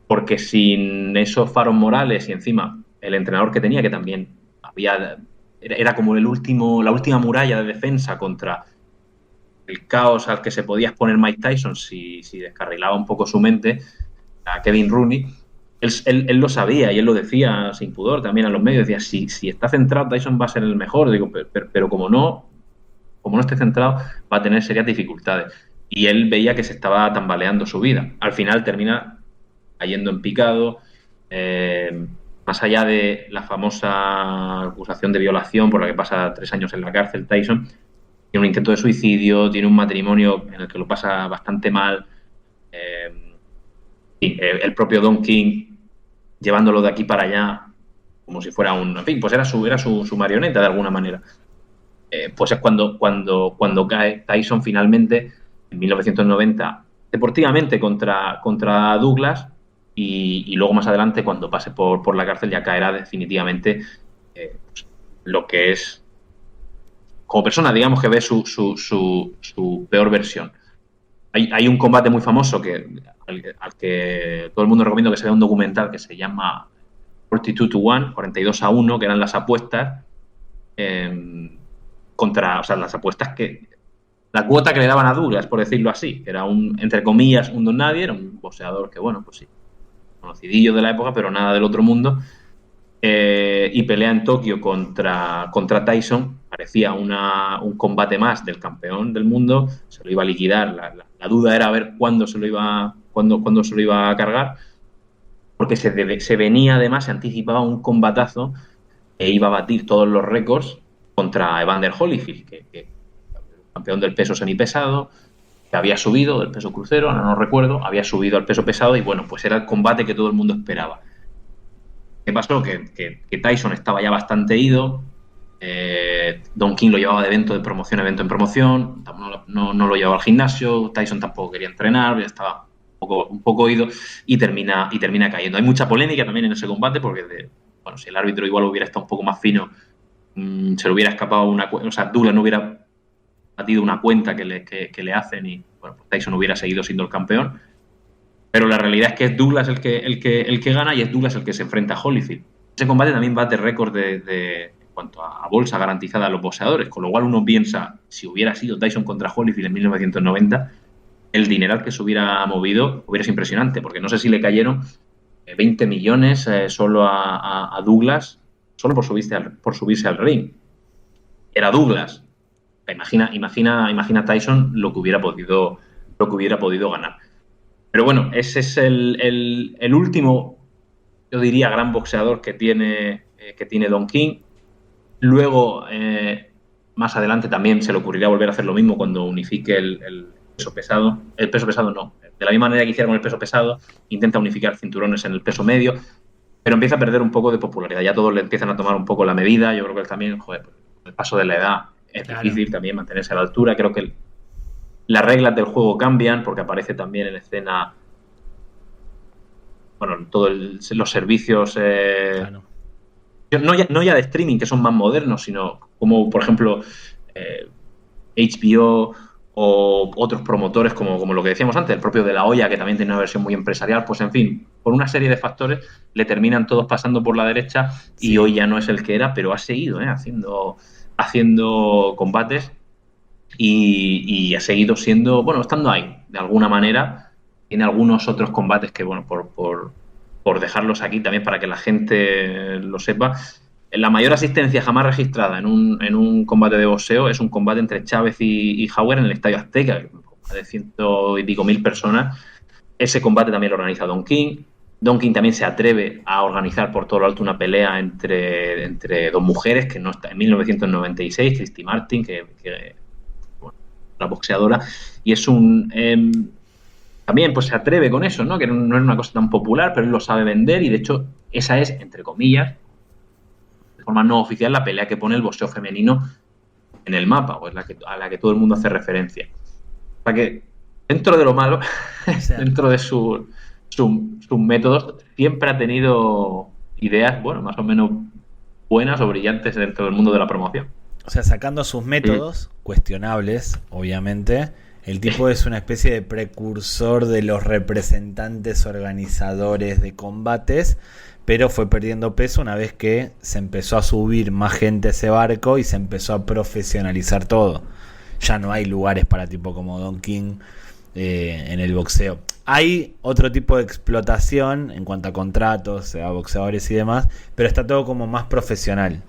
Porque sin esos faros morales y encima el entrenador que tenía, que también era como la última muralla de defensa contra el caos al que se podía exponer Mike Tyson si descarrilaba un poco su mente, a Kevin Rooney. Él lo sabía y él lo decía sin pudor también a los medios. Decía, si está centrado, Tyson va a ser el mejor. Digo, pero como no esté centrado, va a tener serias dificultades. Y él veía que se estaba tambaleando su vida. Al final termina cayendo en picado. Más allá de la famosa acusación de violación por la que pasa 3 años en la cárcel, Tyson tiene un intento de suicidio, tiene un matrimonio en el que lo pasa bastante mal. El propio Don King llevándolo de aquí para allá como si fuera en fin, pues era su marioneta de alguna manera. Pues es cuando cae Tyson finalmente en 1990 deportivamente contra Douglas y luego más adelante cuando pase por la cárcel ya caerá definitivamente pues, lo que es como persona, digamos que ve su peor versión. Hay un combate muy famoso al que todo el mundo recomiendo que se vea un documental que se llama 42-1, 42-1, que eran las apuestas las apuestas la cuota que le daban a Douglas, por decirlo así, era entre comillas, un don nadie, era un boxeador que, bueno, pues sí, conocidillo de la época, pero nada del otro mundo, y pelea en Tokio contra Tyson, parecía un combate más del campeón del mundo, se lo iba a liquidar, la duda era a ver cuándo se lo iba a cargar, porque se venía además, se anticipaba un combatazo que iba a batir todos los récords contra Evander Holyfield, que campeón del peso semipesado, que había subido del peso crucero, ahora no recuerdo, había subido al peso pesado y bueno, pues era el combate que todo el mundo esperaba. ¿Qué pasó? Que Tyson estaba ya bastante ido, Don King lo llevaba de evento en promoción, no lo llevaba al gimnasio, Tyson tampoco quería entrenar, ya estaba un poco ido y termina cayendo. Hay mucha polémica también en ese combate porque si el árbitro igual hubiera estado un poco más fino, se le hubiera escapado Douglas no hubiera batido una cuenta que le hacen y bueno, pues Tyson hubiera seguido siendo el campeón. Pero la realidad es que es Douglas el que gana y es Douglas el que se enfrenta a Holyfield. Ese combate también bate récord en cuanto a bolsa garantizada a los boxeadores, con lo cual uno piensa, si hubiera sido Tyson contra Holyfield en 1990, el dineral que se hubiera movido hubiera sido impresionante, porque no sé si le cayeron 20 millones solo a Douglas, solo por subirse al ring. Era Douglas. Imagina Tyson lo que hubiera podido ganar. Pero bueno, ese es el último, yo diría, gran boxeador que tiene Don King. Luego, más adelante también se le ocurrirá volver a hacer lo mismo cuando unifique el peso pesado. El peso pesado no. De la misma manera que hiciera con el peso pesado, intenta unificar cinturones en el peso medio, pero empieza a perder un poco de popularidad. Ya todos le empiezan a tomar un poco la medida. Yo creo que él también, con el paso de la edad es difícil también mantenerse a la altura. Creo que las reglas del juego cambian porque aparece también en escena todos los servicios no ya de streaming que son más modernos, sino como por ejemplo HBO o otros promotores como lo que decíamos antes, el propio De La Hoya, que también tiene una versión muy empresarial, pues en fin, por una serie de factores le terminan todos pasando por la derecha y hoy ya no es el que era, pero ha seguido haciendo combates y ha seguido siendo, bueno, estando ahí, de alguna manera. Tiene algunos otros combates que, bueno, por dejarlos aquí también para que la gente lo sepa. La mayor asistencia jamás registrada en un combate de boxeo es un combate entre Chávez y Hauer en el Estadio Azteca, de 100 y pico mil personas. Ese combate también lo organiza Don King. Don King también se atreve a organizar por todo lo alto una pelea entre dos mujeres, que no está en 1996, Christy Martin, que bueno, la boxeadora, y es también pues se atreve con eso, ¿no? Que no es una cosa tan popular, pero él lo sabe vender, y de hecho esa es, entre comillas, de forma no oficial, la pelea que pone el boxeo femenino en el mapa, o es a la que todo el mundo hace referencia. O sea que, dentro de lo malo, dentro de sus métodos, siempre ha tenido ideas, bueno, más o menos buenas o brillantes dentro del mundo de la promoción. O sea, sacando sus métodos, cuestionables, obviamente, el tipo es una especie de precursor de los representantes organizadores de combates, pero fue perdiendo peso una vez que se empezó a subir más gente a ese barco y se empezó a profesionalizar todo. Ya no hay lugares para tipo como Don King en el boxeo. Hay otro tipo de explotación en cuanto a contratos, a boxeadores y demás, pero está todo como más profesional.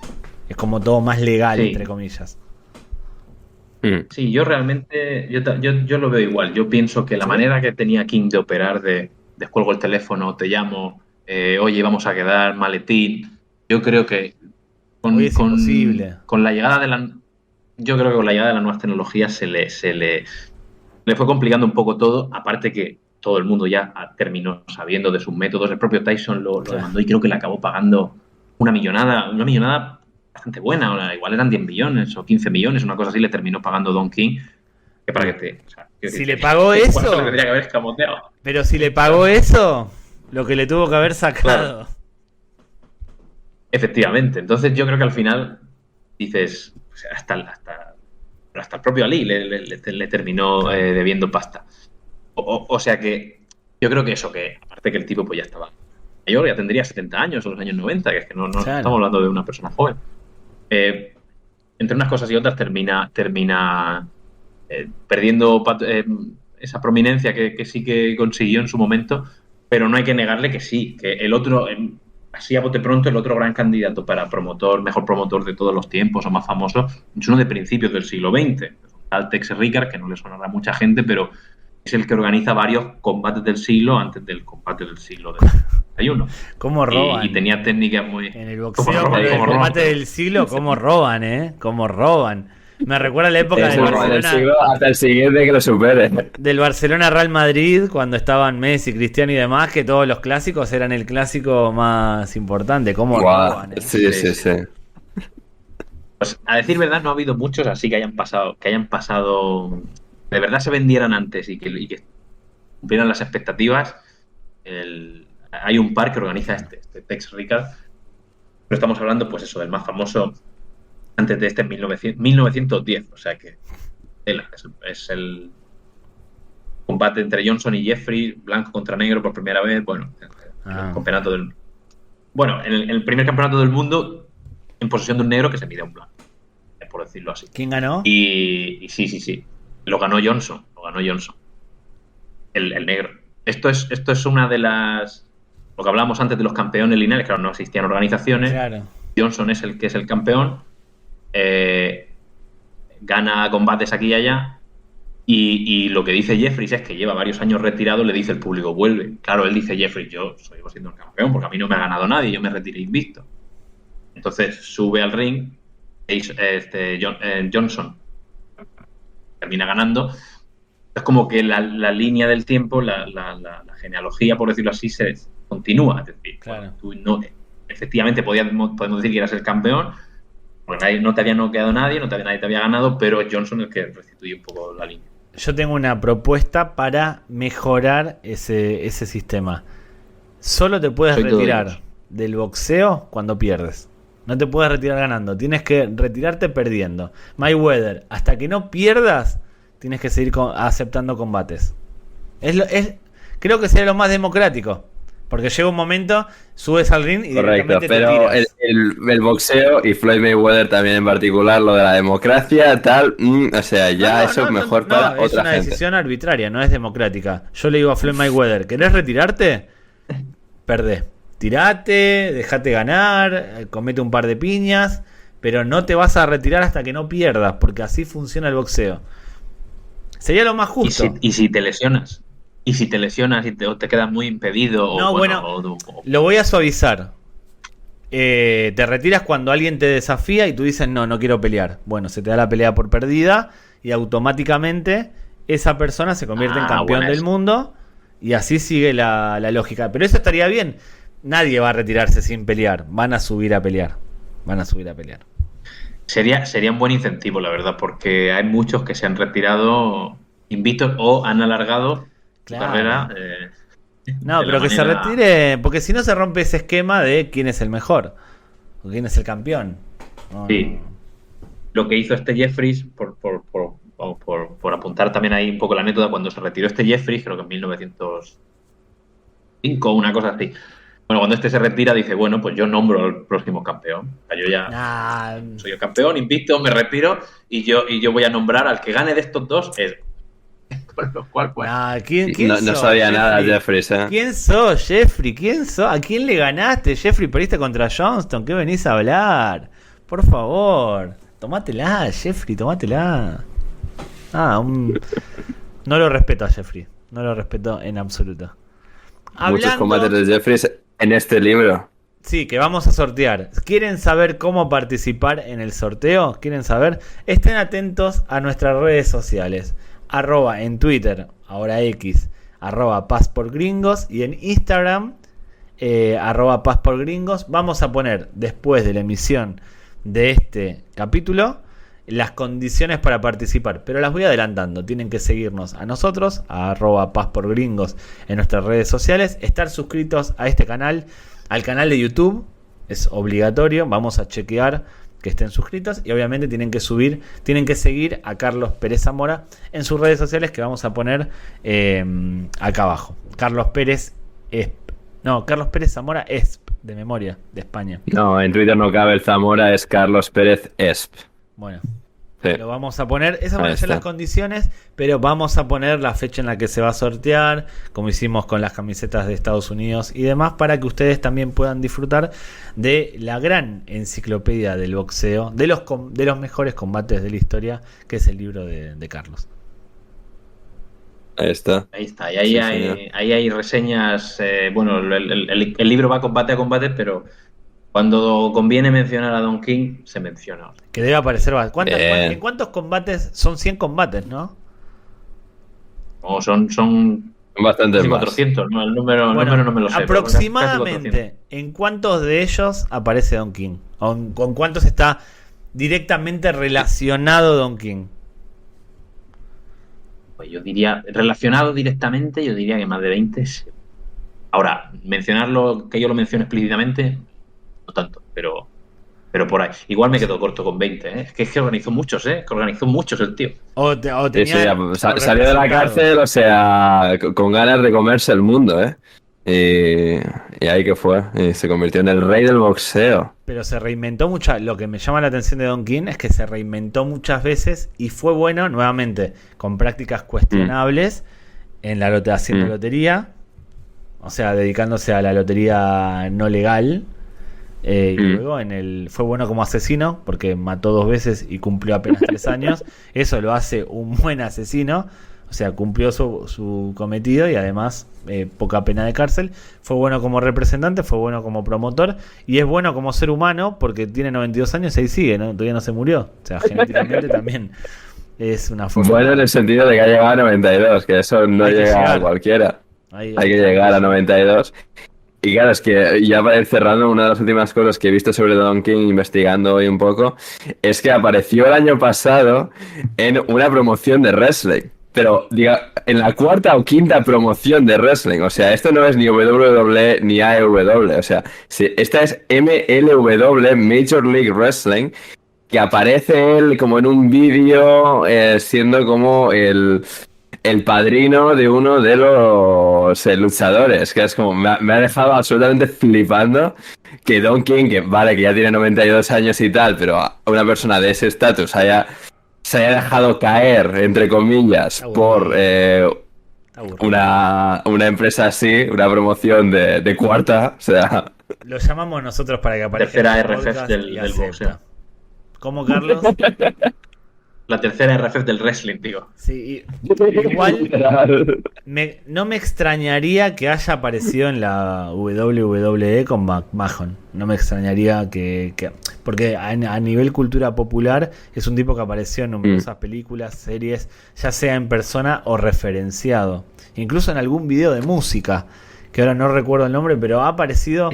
Es como todo más legal, sí, entre comillas. Sí, yo realmente, yo lo veo igual. Yo pienso que la manera que tenía King de operar, de descuelgo el teléfono, te llamo, oye, vamos a quedar, maletín, yo creo que con la llegada de las nuevas tecnologías se le fue complicando un poco todo, aparte que todo el mundo ya terminó sabiendo de sus métodos. El propio Tyson lo demandó y creo que le acabó pagando una millonada bastante buena, igual eran 10 millones o 15 millones, una cosa así, le terminó pagando Don King. Que para que si le pagó eso, le tendría que haber escamoteado. Pero si le pagó eso, lo que le tuvo que haber sacado. Claro. Efectivamente, entonces yo creo que al final dices, o sea, hasta el propio Ali le terminó debiendo pasta. O sea que yo creo que eso, que aparte que el tipo pues ya estaba mayor, ya tendría 70 años en los años 90, que es que no claro, estamos hablando de una persona joven. Entre unas cosas y otras termina perdiendo esa prominencia que sí que consiguió en su momento, pero no hay que negarle que sí, que el otro, así a bote pronto, el otro gran candidato para mejor promotor de todos los tiempos o más famoso, es uno de principios del siglo XX, tal Tex Rickard, que no le sonará a mucha gente, pero es el que organiza varios combates del siglo antes del combate del siglo XXI. ¿Cómo roban? Y tenía técnicas muy... En el boxeo, en el combate del siglo, ¿cómo roban, ¿Cómo roban? Me recuerda a la época del Barcelona... hasta el siguiente que lo supere. Del Barcelona-Real Madrid, cuando estaban Messi, Cristiano y demás, que todos los clásicos eran el clásico más importante. ¿Cómo roban? Sí. Pues, a decir verdad, no ha habido muchos así que hayan pasado... De verdad se vendieran antes y que cumplieran las expectativas. Hay un par que organiza este Tex Rickard, pero estamos hablando, pues eso, del más famoso antes de este en 1910, o sea que es el combate entre Johnson y Jeffrey, blanco contra negro por primera vez, bueno, en el campeonato en el primer campeonato del mundo en posesión de un negro que se mide a un blanco, por decirlo así. ¿Quién ganó? Y sí. Lo ganó Johnson. El negro. Esto es una de las... Lo que hablábamos antes de los campeones lineales, claro, no existían organizaciones. Claro. Johnson es el que es el campeón. Gana combates aquí y allá. Y lo que dice Jeffries es que lleva varios años retirado, le dice el público, vuelve. Claro, él dice, Jeffries, yo sigo siendo el campeón porque a mí no me ha ganado nadie, yo me retiré invicto. Entonces sube al ring Johnson termina ganando. Es como que la línea del tiempo, la genealogía, por decirlo así, se continúa. Es decir, claro, tú efectivamente podemos decir que eras el campeón, porque no te había noqueado nadie te había ganado, pero es Johnson el que restituye un poco la línea. Yo tengo una propuesta para mejorar ese sistema. Solo te puedes retirar del boxeo cuando pierdes. No te puedes retirar ganando. Tienes que retirarte perdiendo. Mayweather, hasta que no pierdas, tienes que seguir aceptando combates. Creo que sería lo más democrático. Porque llega un momento, subes al ring y correcto, directamente pero te tiras. el boxeo y Floyd Mayweather también en particular, lo de la democracia, tal, o sea, ya eso es mejor para es otra una gente. decisión arbitraria, no es democrática. Yo le digo a Floyd Mayweather, ¿querés retirarte? Perdés. Tirate, dejate ganar, comete un par de piñas, pero no te vas a retirar hasta que no pierdas, porque así funciona el boxeo. Sería lo más justo. ¿Y si te lesionas? ¿Y si te lesionas y te quedas muy impedido? No, lo voy a suavizar. Te retiras cuando alguien te desafía y tú dices, no quiero pelear. Bueno, se te da la pelea por perdida y automáticamente esa persona se convierte en campeón del mundo y así sigue la lógica. Pero eso estaría bien. Nadie va a retirarse sin pelear. Van a subir a pelear. Sería un buen incentivo, la verdad, porque hay muchos que se han retirado invictos o han alargado su carrera. No, pero que se retire, porque si no se rompe ese esquema de quién es el mejor o quién es el campeón. Sí. Lo que hizo este Jeffries, por apuntar también ahí un poco la anécdota, cuando se retiró este Jeffries, creo que en 1905, una cosa así. Bueno, cuando este se retira, dice, bueno, pues yo nombro al próximo campeón. O sea, yo ya soy el campeón, invicto, me retiro y yo voy a nombrar al que gane de estos dos. Con lo cual, pues. ¿Quién no sabía nada, Jeffries, ¿eh? ¿Quién sos, Jeffrey? ¿Quién sos? ¿A quién le ganaste, Jeffrey? Perdiste contra Johnston. ¿Qué venís a hablar? Por favor. Tomátela, Jeffrey, tomátela. No lo respeto a Jeffrey. No lo respeto en absoluto. Muchos combates de Jeffries en este libro. Sí, que vamos a sortear. ¿Quieren saber cómo participar en el sorteo? ¿Quieren saber? Estén atentos a nuestras redes sociales. @ en Twitter, ahora X, @pasportgringos y en Instagram, @pasportgringos. Vamos a poner después de la emisión de este capítulo las condiciones para participar, pero las voy adelantando. Tienen que seguirnos a nosotros, a @pasportgringos en nuestras redes sociales, estar suscritos a este canal, al canal de YouTube, es obligatorio. Vamos a chequear que estén suscritos y obviamente tienen que seguir a Carlos Pérez Zamora en sus redes sociales, que vamos a poner acá abajo. Carlos Pérez Zamora ESP, de memoria, de España. No, en Twitter no cabe el Zamora, es Carlos Pérez ESP. Bueno, sí. Lo vamos a poner, esas van a ser las condiciones, pero vamos a poner la fecha en la que se va a sortear, como hicimos con las camisetas de Estados Unidos y demás, para que ustedes también puedan disfrutar de la gran enciclopedia del boxeo, de los mejores combates de la historia, que es el libro de Carlos. Ahí está. Y ahí hay reseñas. Bueno, el libro va combate a combate, pero cuando conviene mencionar a Don King, se menciona. Que debe aparecer. ¿En cuántos combates? Son 100 combates, ¿no? O son bastantes más. 400, ¿no? El número no me lo sé. Aproximadamente, ¿en cuántos de ellos aparece Don King? ¿Con cuántos está directamente relacionado Don King? Pues yo diría, relacionado directamente, yo diría que más de 20. Ahora, mencionarlo, que yo lo mencione explícitamente, no tanto, pero por ahí. Igual me quedo corto con 20, ¿eh? Es que organizó muchos, ¿eh? Que organizó muchos el tío. Salió de la cárcel, o sea, con ganas de comerse el mundo, ¿eh? Y ahí que fue, y se convirtió en el rey del boxeo. Pero se reinventó mucho. Lo que me llama la atención de Don King es que se reinventó muchas veces y fue bueno, nuevamente, con prácticas cuestionables en la haciendo lotería, o sea, dedicándose a la lotería no legal. Y luego fue bueno como asesino, porque mató 2 veces y cumplió apenas 3 años. Eso lo hace un buen asesino. O sea, cumplió su cometido y además poca pena de cárcel. Fue bueno como representante, fue bueno como promotor y es bueno como ser humano porque tiene 92 años y ahí sigue, ¿no? Todavía no se murió. O sea, genéticamente también es una forma. Bueno, en el sentido de que ha llegado a 92, que eso no llega a cualquiera. Hay que llegar a 92. Y claro, es que ya para ir cerrando, una de las últimas cosas que he visto sobre Don King, investigando hoy un poco, es que apareció el año pasado en una promoción de wrestling. Pero, diga, en la 4ª o 5ª promoción de wrestling. O sea, esto no es ni WWE ni AEW. O sea, esta es MLW, Major League Wrestling, que aparece él como en un vídeo siendo como el padrino de uno de los luchadores, que es como, me ha dejado absolutamente flipando que Don King, que vale, que ya tiene 92 años y tal, pero una persona de ese estatus se haya dejado caer, entre comillas, por una empresa así, una promoción de cuarta, o sea... Lo llamamos nosotros para que aparezca. Tercera RFF del boxeo. ¿Cómo, Carlos? La tercera RFF del wrestling, digo. Sí, igual no me extrañaría que haya aparecido en la WWE con McMahon. No me extrañaría que porque a nivel cultura popular es un tipo que apareció en numerosas películas, series, ya sea en persona o referenciado. Incluso en algún video de música, que ahora no recuerdo el nombre, pero ha aparecido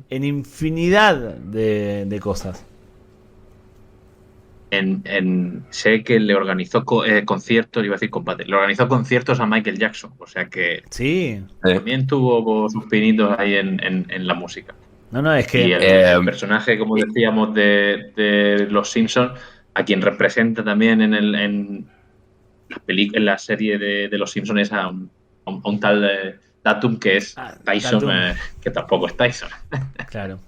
en infinidad de cosas. Sé que le organizó conciertos, iba a decir combate, le organizó conciertos a Michael Jackson, o sea que sí, también tuvo sus pinitos ahí en la música. No, es que... Y el personaje, como decíamos, de Los Simpsons, a quien representa también en la serie de Los Simpsons es a un tal Tatum, que es Tyson, que tampoco es Tyson. Claro.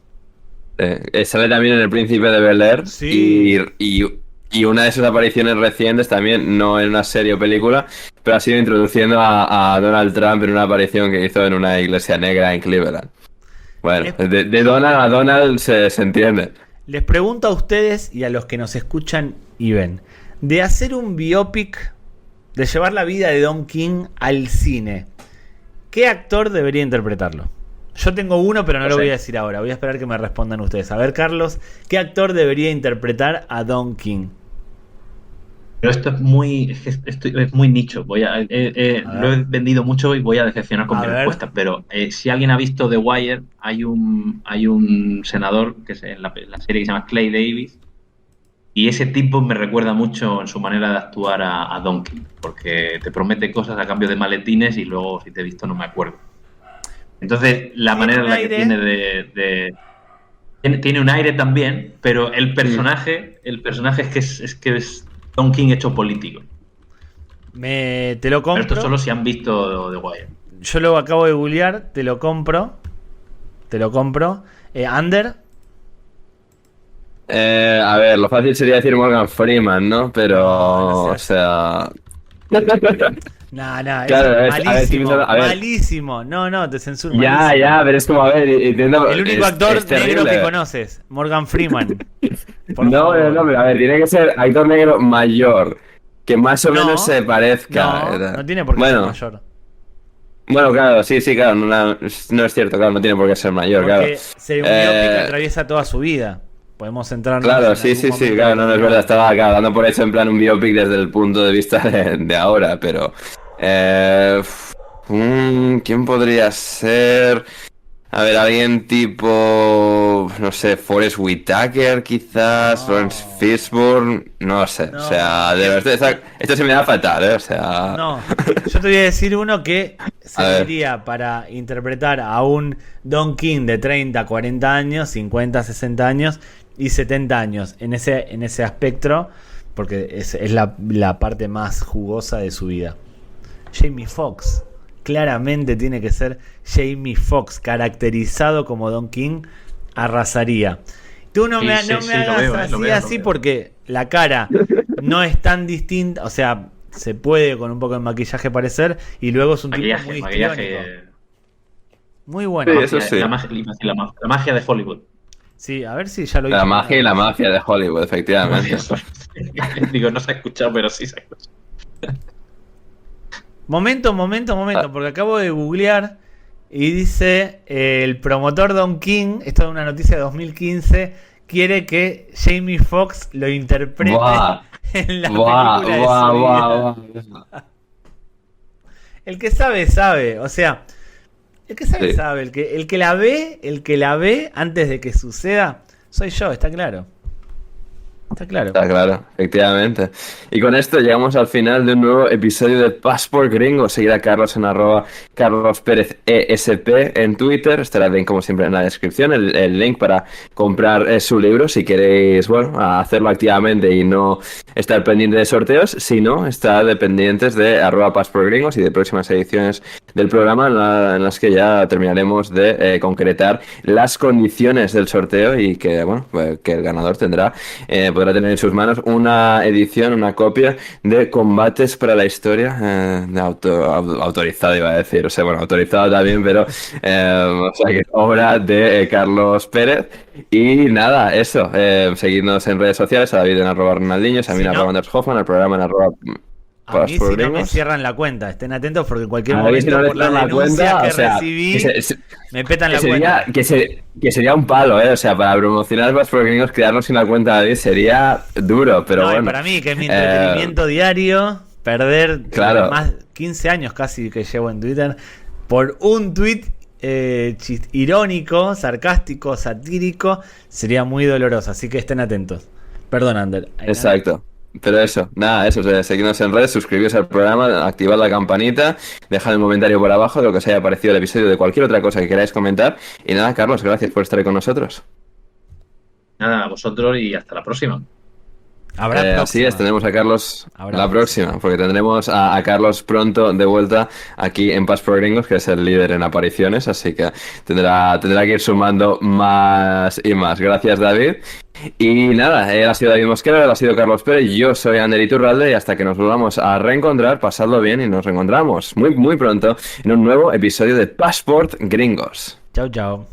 Sale también en El Príncipe de Bel-Air, sí. y una de sus apariciones recientes también, no en una serie o película, pero ha sido introduciendo a Donald Trump en una aparición que hizo en una iglesia negra en Cleveland. Bueno, de Donald a Donald se entiende. Les pregunto a ustedes y a los que nos escuchan y ven, de hacer un biopic, de llevar la vida de Don King al cine, ¿qué actor debería interpretarlo? Yo tengo uno, pero no lo voy a decir ahora. Voy a esperar que me respondan ustedes. A ver, Carlos, ¿qué actor debería interpretar a Don King? Pero esto es muy nicho. Lo he vendido mucho y voy a decepcionar con mi respuesta. Pero si alguien ha visto The Wire, hay un senador que es en la serie que se llama Clay Davis. Y ese tipo me recuerda mucho en su manera de actuar a Don King. Porque te promete cosas a cambio de maletines y luego, si te he visto, no me acuerdo. Entonces, la manera en la que tiene un aire también, pero el personaje es que es Don King hecho político. Te lo compro. Pero esto solo si han visto The Wire. Yo lo acabo de googlear, te lo compro. Ander. A ver, lo fácil sería decir Morgan Freeman, ¿no? Pero, o sea... No, claro, malísimo, malísimo. No, te censuro. Ya, pero es como, a ver, entiendo. El único actor negro que conoces, Morgan Freeman. No, pero a ver, tiene que ser actor negro mayor, que más o menos se parezca. No tiene por qué ser mayor. Bueno, claro, sí, claro, no es cierto, claro, no tiene por qué ser mayor, porque claro. Ser un biopic atraviesa toda su vida. Podemos centrarnos. Claro, sí, claro, no es verdad, estaba dando por hecho en plan un biopic desde el punto de vista de ahora, pero... ¿quién podría ser? A ver, alguien tipo... No sé, Forrest Whitaker quizás, Lawrence Fishburne, no sé, o sea, de verdad, esto se me da fatal, o sea... No, yo te voy a decir uno que serviría para interpretar a un Don King de 30, 40 años, 50, 60 años y 70 años en ese espectro, porque es la parte más jugosa de su vida. Jamie Foxx, claramente tiene que ser Jamie Foxx, caracterizado como Don King, arrasaría. Tú no me hagas así porque la cara no es tan distinta, o sea, se puede con un poco de maquillaje parecer, y luego es un tipo muy histriónico. Muy bueno. Sí, eso sí. La magia de Hollywood. Sí, a ver si ya lo hice. La magia y la mafia de Hollywood, efectivamente. Digo, no se ha escuchado, pero sí se ha escuchado. Momento, porque acabo de googlear y dice el promotor Don King, esto es una noticia de 2015, quiere que Jamie Foxx lo interprete en la película de su vida. El que sabe, o sea, el que sabe, el que la ve antes de que suceda, soy yo, está claro. Está claro. Está claro, efectivamente. Y con esto llegamos al final de un nuevo episodio de Passport Gringo. Seguid a Carlos en @Carlos Pérez ESP en Twitter. Estará el link, como siempre, en la descripción. El link para comprar su libro si queréis, bueno, hacerlo activamente y no estar pendiente de sorteos. Si no, estar dependientes de @Passport Gringos y de próximas ediciones del programa en las que ya terminaremos de concretar las condiciones del sorteo y que, bueno, pues, que el ganador podrá tener en sus manos una edición, una copia de Combates para la Historia, autorizado iba a decir, o sea, bueno, autorizado también, pero o sea, que obra de Carlos Pérez. Y nada, eso, seguidnos en redes sociales, a David en @Ronaldinho, a mí Si en no, @Anders Hoffman, al programa en a mí si no me @Passportgringos. cierran la cuenta, estén atentos porque en cualquier A ver si momento no le por las cierran la denuncias cuenta, que o sea, recibí, me petan que la sería, cuenta. que sería un palo, ¿eh? O sea, para promocionar Passport Gringos, quedarnos sin la cuenta de David sería duro, pero No, y bueno. para mí, que es mi entretenimiento diario, perder Claro. más 15 años casi que llevo en Twitter por un tweet irónico, sarcástico, satírico, sería muy doloroso. Así que estén atentos. Perdón, Ander. Exacto. Pero eso, nada, eso, o sea, seguidnos en redes, suscribiros al programa, activad la campanita, dejad un comentario por abajo de lo que os haya parecido el episodio, de cualquier otra cosa que queráis comentar. Y nada, Carlos, gracias por estar ahí con nosotros. Nada, a vosotros y hasta la próxima. Habrá Así próxima. es, tenemos a Carlos Habrá la próxima, porque tendremos a Carlos pronto de vuelta aquí en Passport Gringos, que es el líder en apariciones, así que tendrá que ir sumando más y más. Gracias, David. Y nada, él ha sido David Mosquera, él ha sido Carlos Pérez, yo soy Ander Iturralde y hasta que nos volvamos a reencontrar, pasadlo bien y nos reencontramos muy, muy pronto en un nuevo episodio de Passport Gringos. Chau, chau.